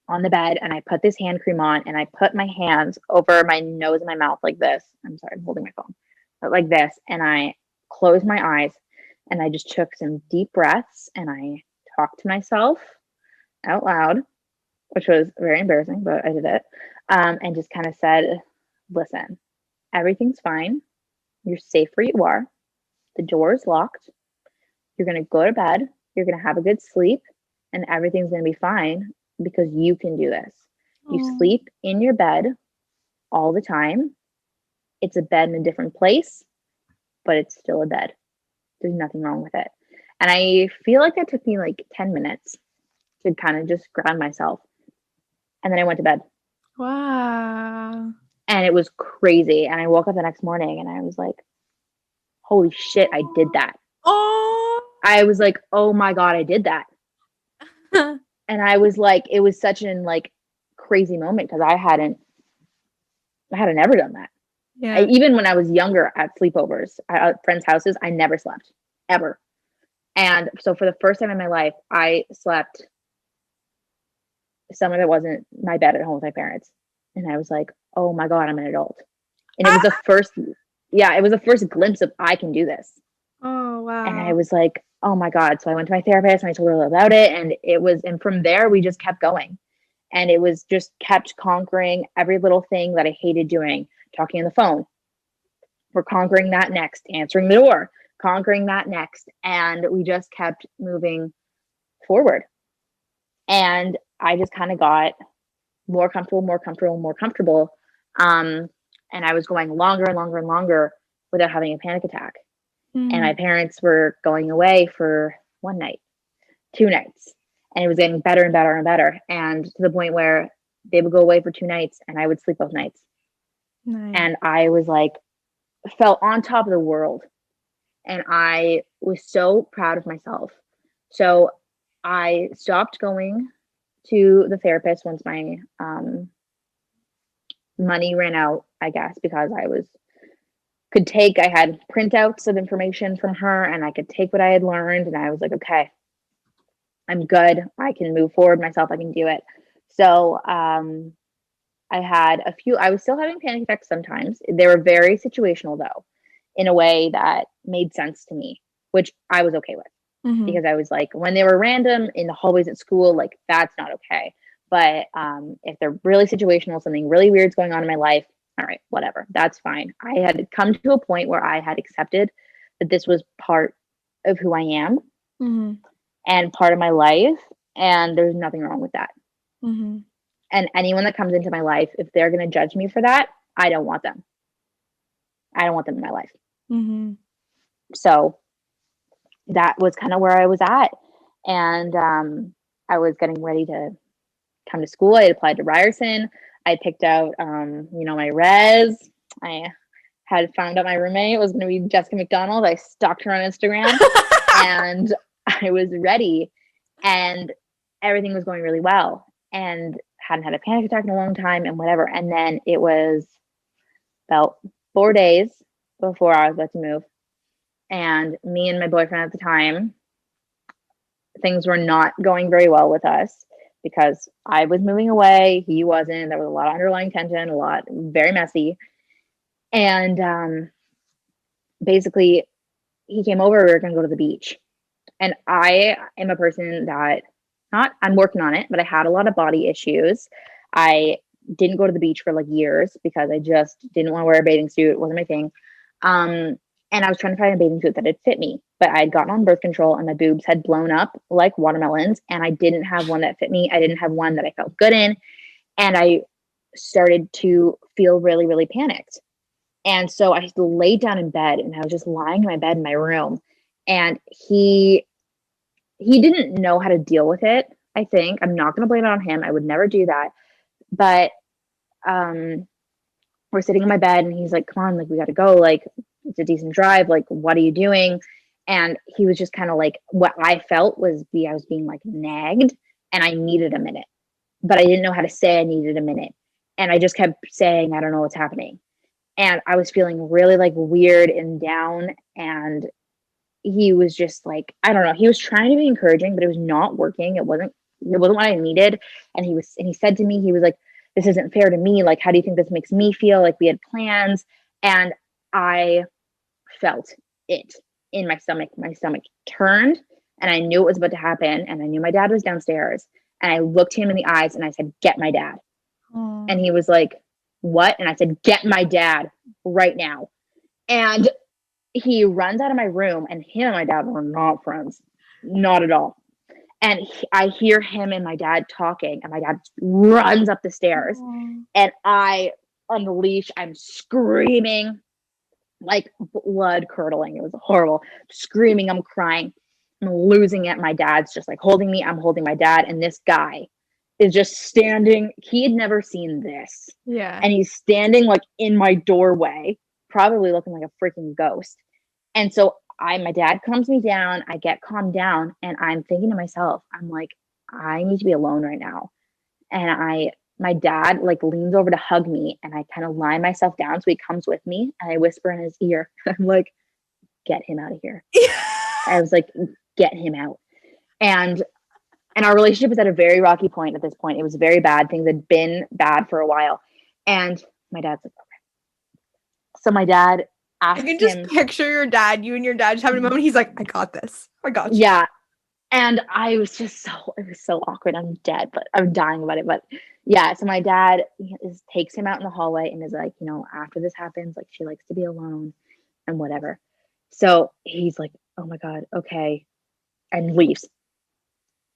on the bed and I put this hand cream on and I put my hands over my nose and my mouth like this. I'm sorry, I'm holding my phone, but like this. And I closed my eyes and I just took some deep breaths and I talked to myself out loud, which was very embarrassing, but I did it. And just kind of said, listen, everything's fine. You're safe where you are. The door is locked. You're going to go to bed. You're going to have a good sleep and everything's going to be fine because you can do this. You sleep in your bed all the time. It's a bed in a different place, but it's still a bed. There's nothing wrong with it. And I feel like that took me like 10 minutes to kind of just ground myself. And then I went to bed. Wow. And it was crazy. And I woke up the next morning and I was like, holy shit, I did that. Oh. I was like, oh my God, I did that. And I was like, it was such an like crazy moment because I hadn't ever done that. Yeah. Even when I was younger at sleepovers at friends' houses, I never slept ever. And so for the first time in my life, I slept somewhere that wasn't my bed at home with my parents. And I was like, oh my God, I'm an adult. And it was the first, it was the first glimpse of I can do this. Oh, wow. And I was like, oh my God. So I went to my therapist and I told her about it. And from there, we just kept going. And it was just kept conquering every little thing that I hated doing, talking on the phone. We're conquering that next, answering the door, conquering that next. And we just kept moving forward. And I just kind of got more comfortable. And I was going longer and longer and longer without having a panic attack. And my parents were going away for one night, 2 nights, and it was getting better and better and better. And to the point where they would go away for 2 nights and I would sleep both nights. Nice. And I was like, felt on top of the world. And I was so proud of myself. So I stopped going to the therapist once my money ran out, I guess, because I had printouts of information from her and I could take what I had learned. And I was like, okay, I'm good. I can move forward myself. I can do it. So I was still having panic attacks sometimes. They were very situational though, in a way that made sense to me, which I was okay with. Because I was like, when they were random in the hallways at school, like that's not okay. But if they're really situational, something really weird's going on in my life, all right, whatever, that's fine. I had come to a point where I had accepted that this was part of who I am and part of my life. And there's nothing wrong with that. And anyone that comes into my life, if they're going to judge me for that, I don't want them. I don't want them in my life. So that was kind of where I was at. And I was getting ready to come to school. I had applied to Ryerson. I picked out, my res. I had found out my roommate was going to be Jessica McDonald. I stalked her on Instagram and I was ready and everything was going really well and hadn't had a panic attack in a long time and whatever. And then it was about 4 days before I was about to move. And me and my boyfriend at the time, things were not going very well with us because I was moving away. He wasn't. There was a lot of underlying tension, very messy. And basically, he came over. We were going to go to the beach. And I am a person that, I'm working on it, but I had a lot of body issues. I didn't go to the beach for like years because I just didn't want to wear a bathing suit. It wasn't my thing. And I was trying to find a bathing suit that had fit me, but I had gotten on birth control and my boobs had blown up like watermelons and I didn't have one that fit me. I didn't have one that I felt good in. And I started to feel really, really panicked. And so I laid down in bed, and I was just lying in my bed in my room. And he didn't know how to deal with it, I think. I'm not going to blame it on him. I would never do that. But we're sitting in my bed, and he's like, come on, like, we got to go. Like, it's a decent drive. Like, what are you doing? And he was just kind of like, what I felt was I was being like nagged, and I needed a minute, but I didn't know how to say I needed a minute. And I just kept saying, I don't know what's happening. And I was feeling really like weird and down. And he was just like, I don't know, he was trying to be encouraging, but it was not working. It wasn't what I needed. And he said to me, he was like, this isn't fair to me. Like, how do you think this makes me feel? Like, we had plans. And I felt it in my stomach. My stomach turned, and I knew it was about to happen. And I knew my dad was downstairs. And I looked him in the eyes and I said, get my dad. Aww. And he was like, what? And I said, get my dad right now. And he runs out of my room, and him and my dad were not friends. Not at all. And I hear him and my dad talking, and my dad runs up the stairs. Aww. And I unleash, I'm screaming, like blood curdling. It was horrible. Screaming, I'm crying, I'm losing it. My dad's just like holding me. I'm holding my dad. And this guy is just standing. He had never seen this. Yeah. And he's standing like in my doorway, probably looking like a freaking ghost. And so my dad calms me down. I get calmed down, and I'm thinking to myself, I'm like, I need to be alone right now. And my dad like leans over to hug me, and I kind of lie myself down. So he comes with me, and I whisper in his ear. I'm like, get him out of here. I was like, get him out. And our relationship was at a very rocky point at this point. It was very bad. Things had been bad for a while. And my dad's like, okay. So my dad asked him. I can just picture your dad, you and your dad just having a moment. He's like, I got this. I got you. Yeah. And I was just it was so awkward. I'm dead, but I'm dying about it. But yeah, so my dad takes him out in the hallway and is like, after this happens, like, she likes to be alone and whatever. So he's like, oh my God, okay. And leaves.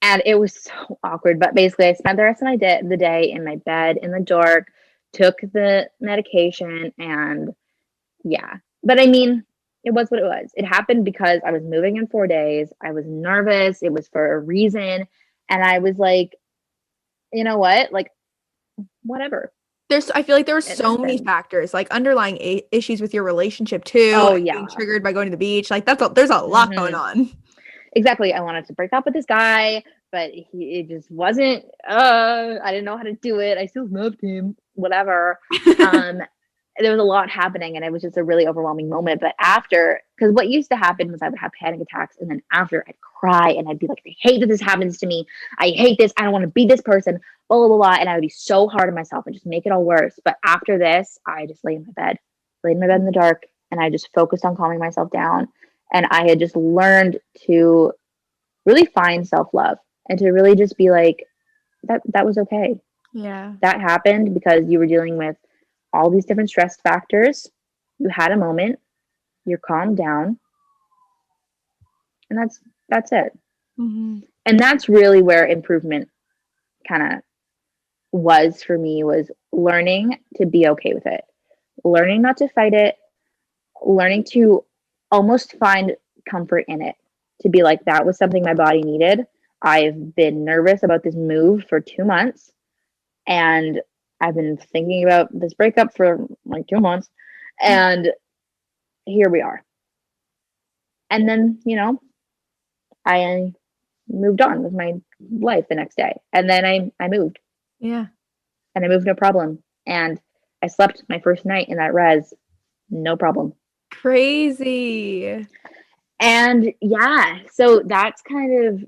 And it was so awkward. But basically, I spent the rest of the day in my bed in the dark, took the medication, and yeah. But I mean, it was what it was. It happened because I was moving in 4 days. I was nervous. It was for a reason. And I was like, you know what? Like, whatever. I feel like there were so many factors, like underlying issues with your relationship too. Oh, yeah. Being triggered by going to the beach. Like there's a lot going on. Exactly. I wanted to break up with this guy, but it just wasn't, I didn't know how to do it. I still loved him, whatever. There was a lot happening, and it was just a really overwhelming moment. But after, because what used to happen was I would have panic attacks, and then after I'd cry, and I'd be like, I hate that this happens to me. I hate this. I don't want to be this person, blah, blah, blah, blah. And I would be so hard on myself and just make it all worse. But after this, I just laid in my bed in the dark, and I just focused on calming myself down. And I had just learned to really find self-love and to really just be like, that was okay. Yeah. That happened because you were dealing with all these different stress factors. You had a moment, you're calmed down, and that's it. Mm-hmm. And that's really where improvement kind of was for me, was learning to be okay with it, learning not to fight it, learning to almost find comfort in it, to be like, that was something my body needed. I've been nervous about this move for 2 months, and I've been thinking about this breakup for like 2 months, and here we are. And then, I moved on with my life the next day. And then I moved. Yeah. And I moved no problem. And I slept my first night in that res, no problem. Crazy. And yeah, so that's kind of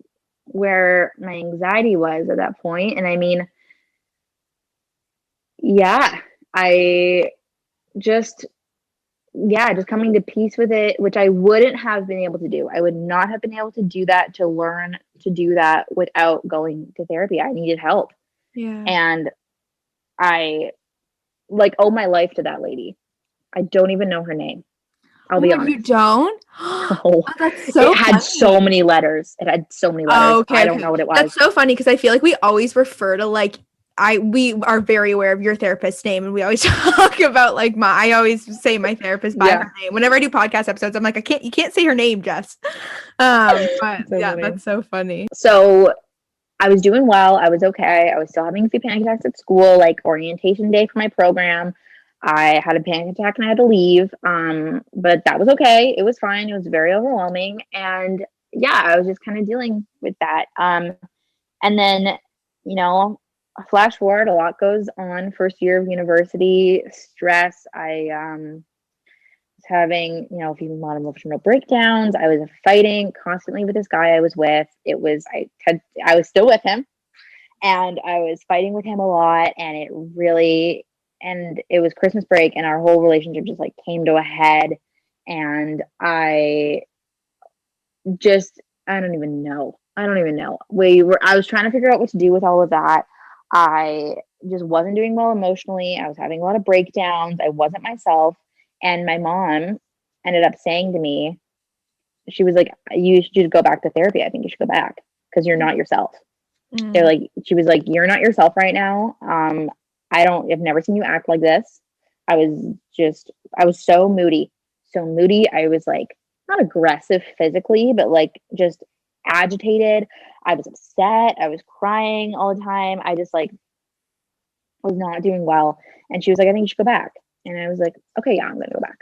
where my anxiety was at that point. And I mean, yeah, just coming to peace with it, which I wouldn't have been able to do. I would not have been able to do that, to learn to do that without going to therapy. I needed help. Yeah. And I owe my life to that lady. I don't even know her name. I'll be honest. You don't? Oh, that's so It had so many letters. Oh, okay, I don't know what it was. That's so funny because I feel like we always refer to like we are very aware of your therapist's name, and we always talk about like I always say my therapist by her name. Whenever I do podcast episodes, I'm like, you can't say her name, Jess. But so yeah, funny. That's so funny. So I was doing well. I was okay. I was still having a few panic attacks at school, like orientation day for my program. I had a panic attack and I had to leave. But that was okay. It was fine. It was very overwhelming. And yeah, I was just kind of dealing with that. And then, you know, flash forward, a lot goes on. First year of university, stress. I was having, you know, a lot of emotional breakdowns. I was fighting constantly with this guy I was with. I was still with him, and I was fighting with him a lot, and it was Christmas break, and our whole relationship just like came to a head. And I don't even know. I was trying to figure out what to do with all of that. I just wasn't doing well emotionally. I was having a lot of breakdowns. I wasn't myself. And my mom ended up saying to me, she was like, you should go back to therapy. I think you should go back because you're not yourself. She was like, you're not yourself right now. I've never seen you act like this. I was so moody. I was like, not aggressive physically, but like just agitated. I was upset. I was crying all the time. I just like was not doing well. And she was like, I think you should go back. And I was like, okay, yeah, I'm going to go back.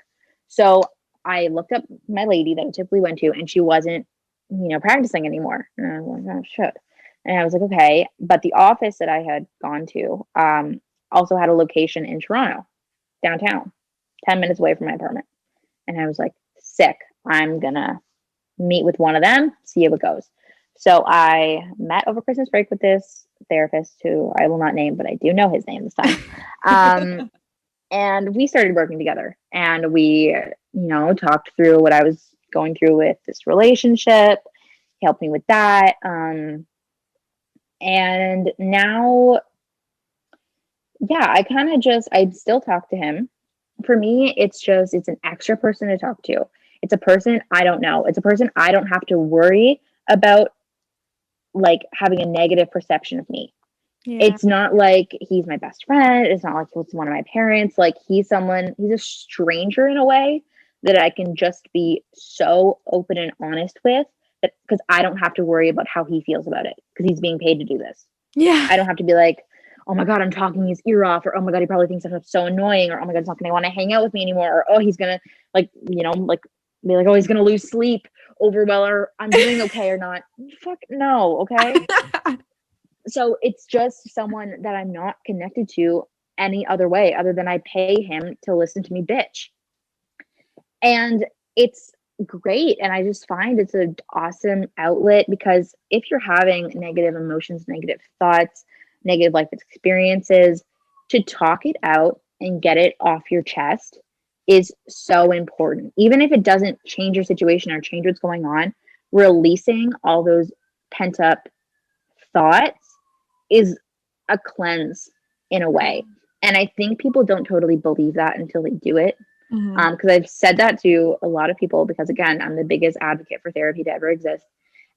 So I looked up my lady that I typically went to, and she wasn't, practicing anymore. And I was like, oh, shit. And I was like, okay. But the office that I had gone to also had a location in Toronto, downtown, 10 minutes away from my apartment. And I was like, sick. I'm going to meet with one of them, see how it goes. So I met over Christmas break with this therapist who I will not name, but I do know his name this time. And we started working together, and we, talked through what I was going through with this relationship. He helped me with that. And now, yeah, I still talk to him. For me, it's an extra person to talk to. It's a person I don't know. It's a person I don't have to worry about, like, having a negative perception of me. Yeah. It's not like he's my best friend. It's not like he's one of my parents. Like, he's a stranger in a way that I can just be so open and honest with, that because I don't have to worry about how he feels about it, because he's being paid to do this. Yeah. I don't have to be like, oh my God, I'm talking his ear off, or oh my God, he probably thinks I'm so annoying, or oh my God, he's not going to want to hang out with me anymore, or oh, he's going to be like, oh, he's going to lose sleep over whether I'm doing okay or not. Fuck no, okay? So it's just someone that I'm not connected to any other way other than I pay him to listen to me bitch. And it's great. And I just find it's an awesome outlet, because if you're having negative emotions, negative thoughts, negative life experiences, to talk it out and get it off your chest is so important. Even if it doesn't change your situation or change what's going on, releasing all those pent up thoughts is a cleanse in a way. And I think people don't totally believe that until they do it. Because I've said that to a lot of people, because again, I'm the biggest advocate for therapy to ever exist.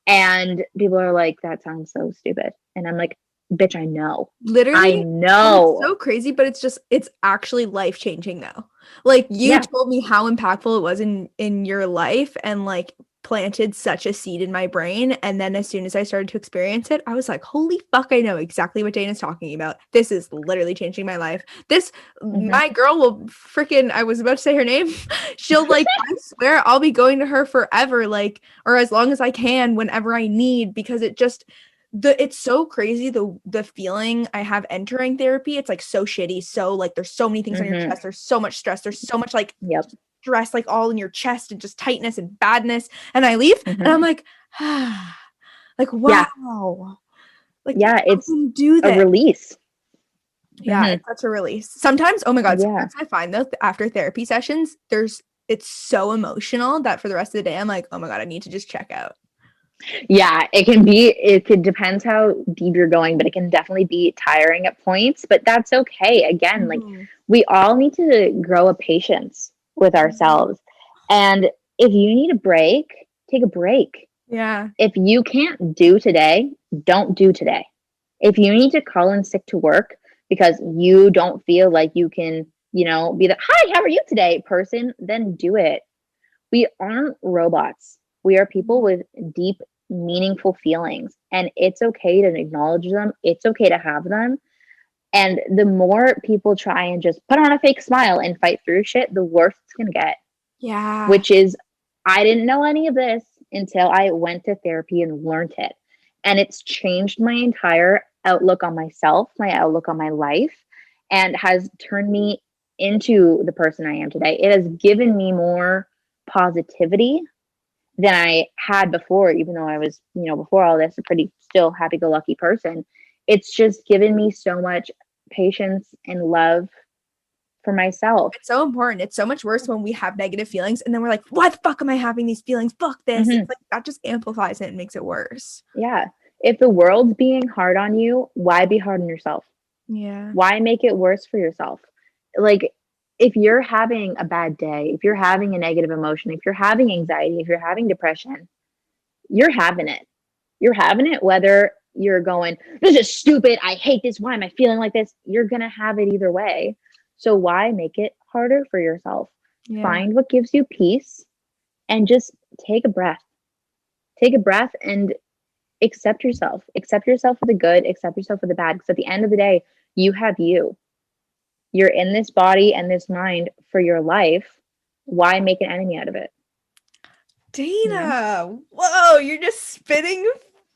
And people are like, that sounds so stupid. And I'm like, bitch, I know. Literally. I know. It's so crazy, but it's actually life-changing though. Like, you told me how impactful it was in your life, and like planted such a seed in my brain. And then as soon as I started to experience it, I was like, holy fuck, I know exactly what Dana's talking about. This is literally changing my life. My girl will freaking, I was about to say her name. She'll like, I swear I'll be going to her forever, like, or as long as I can, whenever I need, because it's so crazy, the feeling I have entering therapy. It's like so shitty. So like, there's so many things on your chest. There's so much stress. There's so much like stress, like all in your chest, and just tightness and badness. And I leave and I'm like, like, wow. Like, it's do this. A release. Yeah, it's such a release. Sometimes, oh my God, sometimes I find though, after therapy sessions, it's so emotional that for the rest of the day, I'm like, oh my God, I need to just check out. Yeah, it depends how deep you're going, but it can definitely be tiring at points, but that's okay. Again, like, we all need to grow a patience with ourselves. And if you need a break, take a break. Yeah. If you can't do today, don't do today. If you need to call in sick to work because you don't feel like you can, be the hi, how are you today person, then do it. We aren't robots. We are people with deep, meaningful feelings, and it's okay to acknowledge them. It's okay to have them. And the more people try and just put on a fake smile and fight through shit, the worse it's going to get. Yeah. Which is, I didn't know any of this until I went to therapy and learned it. And it's changed my entire outlook on myself, my outlook on my life, and has turned me into the person I am today. It has given me more positivity than I had before, even though I was, before all this, a pretty still happy go lucky person. It's just given me so much patience and love for myself. It's so important. It's so much worse when we have negative feelings and then we're like, why the fuck am I having these feelings? Fuck this. Mm-hmm. It's like that just amplifies it and makes it worse. Yeah. If the world's being hard on you, why be hard on yourself? Yeah. Why make it worse for yourself? Like, if you're having a bad day, if you're having a negative emotion, if you're having anxiety, if you're having depression, you're having it. You're having it whether you're going, this is stupid, I hate this, why am I feeling like this? You're going to have it either way. So why make it harder for yourself? Yeah. Find what gives you peace and just take a breath. Take a breath and accept yourself. Accept yourself for the good, accept yourself for the bad. Because at the end of the day, you have you. You're in this body and this mind for your life. Why make an enemy out of it? Dana, whoa, you're just spitting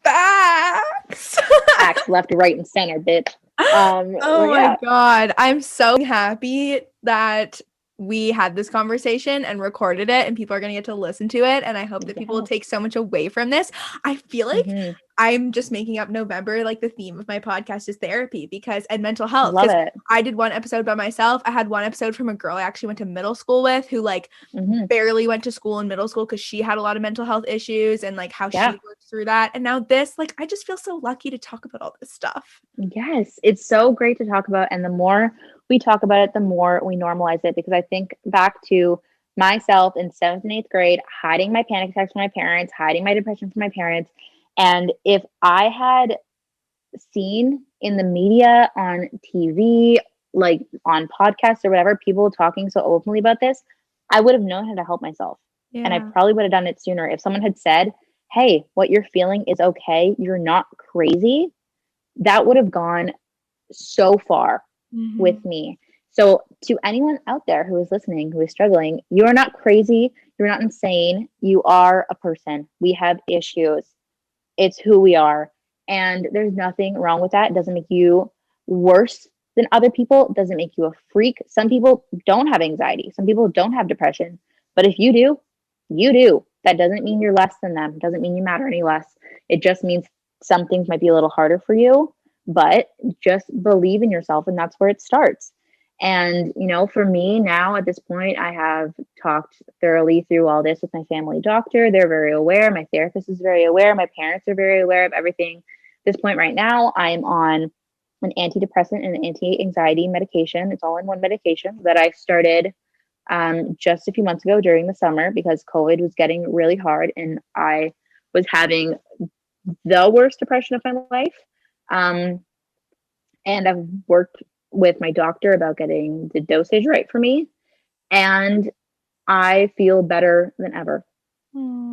facts. Facts left, right, and center, bitch. Oh my God. I'm so happy that we had this conversation and recorded it and people are going to get to listen to it. And I hope that people will take so much away from this. I feel like I'm just making up November. Like the theme of my podcast is therapy and mental health. Love it. I did one episode by myself. I had one episode from a girl I actually went to middle school with who barely went to school in middle school because she had a lot of mental health issues and like how she worked through that. And now this, like, I just feel so lucky to talk about all this stuff. Yes, it's so great to talk about. And the more we talk about it, the more we normalize it. Because I think back to myself in 7th and 8th grade, hiding my panic attacks from my parents, hiding my depression from my parents. And if I had seen in the media, on TV, like on podcasts or whatever, people talking so openly about this, I would have known how to help myself. And I probably would have done it sooner. If someone had said, hey, what you're feeling is okay, you're not crazy, that would have gone so far with me. So to anyone out there who is listening, who is struggling, you are not crazy. You're not insane. You are a person. We have issues. It's who we are. And there's nothing wrong with that. It doesn't make you worse than other people. It doesn't make you a freak. Some people don't have anxiety. Some people don't have depression. But if you do, you do. That doesn't mean you're less than them. It doesn't mean you matter any less. It just means some things might be a little harder for you, but just believe in yourself, and that's where it starts. And, for me now at this point, I have talked thoroughly through all this with my family doctor. They're very aware. My therapist is very aware. My parents are very aware of everything. At this point right now, I'm on an antidepressant and anti-anxiety medication. It's all in one medication that I started just a few months ago during the summer because COVID was getting really hard and I was having the worst depression of my life. And I've worked with my doctor about getting the dosage right for me. And I feel better than ever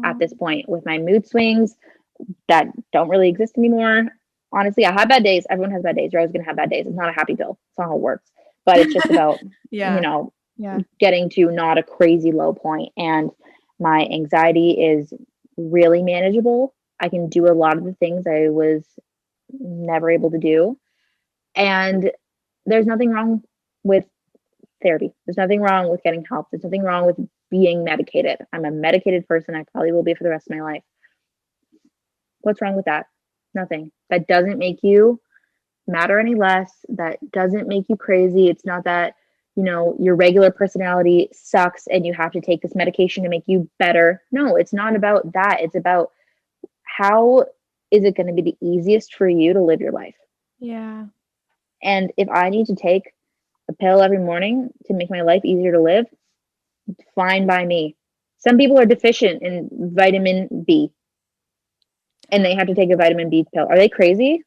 at this point with my mood swings that don't really exist anymore. Honestly, I have bad days. Everyone has bad days. You're always going to have bad days. It's not a happy pill. It's not how it works. But it's just about, getting to not a crazy low point. And my anxiety is really manageable. I can do a lot of the things I was never able to do. And there's nothing wrong with therapy. There's nothing wrong with getting help. There's nothing wrong with being medicated. I'm a medicated person. I probably will be for the rest of my life. What's wrong with that? Nothing. That doesn't make you matter any less. That doesn't make you crazy. It's not that, your regular personality sucks and you have to take this medication to make you better. No, it's not about that. It's about how is it going to be the easiest for you to live your life? Yeah. And if I need to take a pill every morning to make my life easier to live, fine by me. Some people are deficient in vitamin B and they have to take a vitamin B pill. Are they crazy?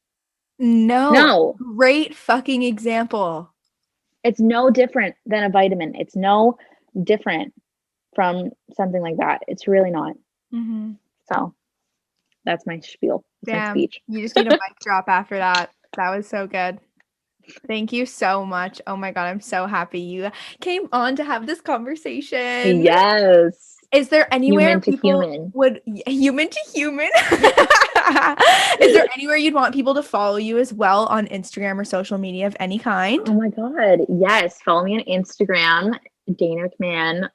No, No, great fucking example. it's no different than a vitamin. It's no different from something like that. It's really not. Mm-hmm. So that's my spiel. That's my Damn, speech. you just need a mic drop after that. That was so good. Thank you so much. Oh my God, I'm so happy you came on to have this conversation. Yes. Is there anywhere Human to people human. would human to human? Is there anywhere you'd want people to follow you as well on Instagram or social media of any kind? Oh my God. Yes. Follow me on Instagram, Dana McMahon,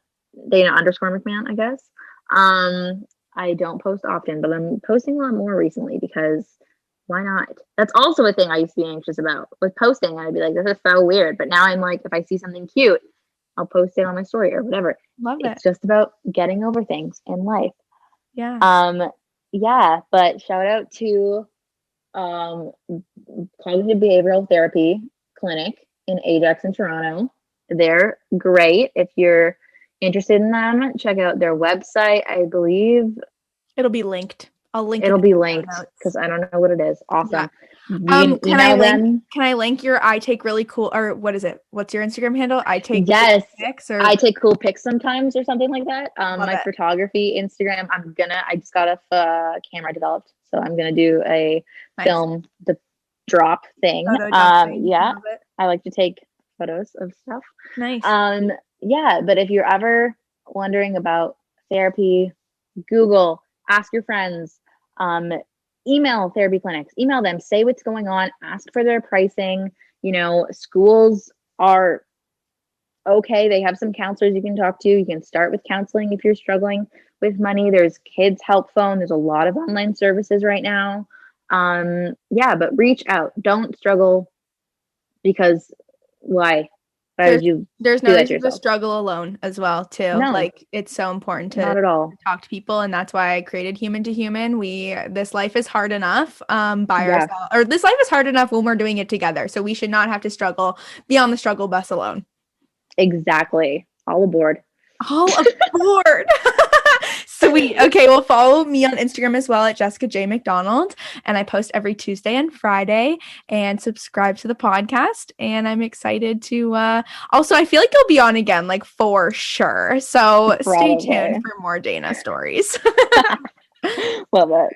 Dana_McMahon, I guess. I don't post often, but I'm posting a lot more recently because why not? That's also a thing I used to be anxious about with posting. I'd be like, this is so weird. But now I'm like, if I see something cute, I'll post it on my story or whatever. Love it. It's just about getting over things in life. Yeah. Yeah, but shout out to um, Cognitive Behavioral Therapy Clinic in Ajax in Toronto. They're great. If you're interested in them, check out their website. I believe It'll be linked. I'll link it it'll in be the show linked notes. because I don't know what it is. Yeah. Awesome. You can email them. Can I link your I take really cool or what is it? What's your Instagram handle? I take Yes, pics or I take cool pics sometimes or something like that. love My it. photography Instagram, I just got a camera developed, so I'm gonna do a Nice. film the drop thing. Photo drop thing. Yeah, Love it. I like to take photos of stuff. Nice. Yeah, but if you're ever wondering about therapy, Google, ask your friends, email therapy clinics, email them, say what's going on, ask for their pricing. You know, schools are okay. They have some counselors you can talk to. You can start with counseling if you're struggling with money. There's Kids Help Phone. There's a lot of online services right now. Yeah, but reach out. Don't struggle because why? Why would you There's do no that to reason to yourself? struggle alone as well, too. No, Like it's so important not to at all. talk to people, and that's why I created Human to Human. This life is hard enough by Yeah. ourselves, or this life is hard enough when we're doing it together. So we should not have to struggle, be on the struggle bus alone. Exactly. All aboard. All aboard. Sweet. Okay, well, follow me on Instagram as well at Jessica J. McDonald. And I post every Tuesday and Friday, and subscribe to the podcast. And I'm excited to also I feel like you'll be on again, like for sure. So Probably. stay tuned for more Dana stories. Love it.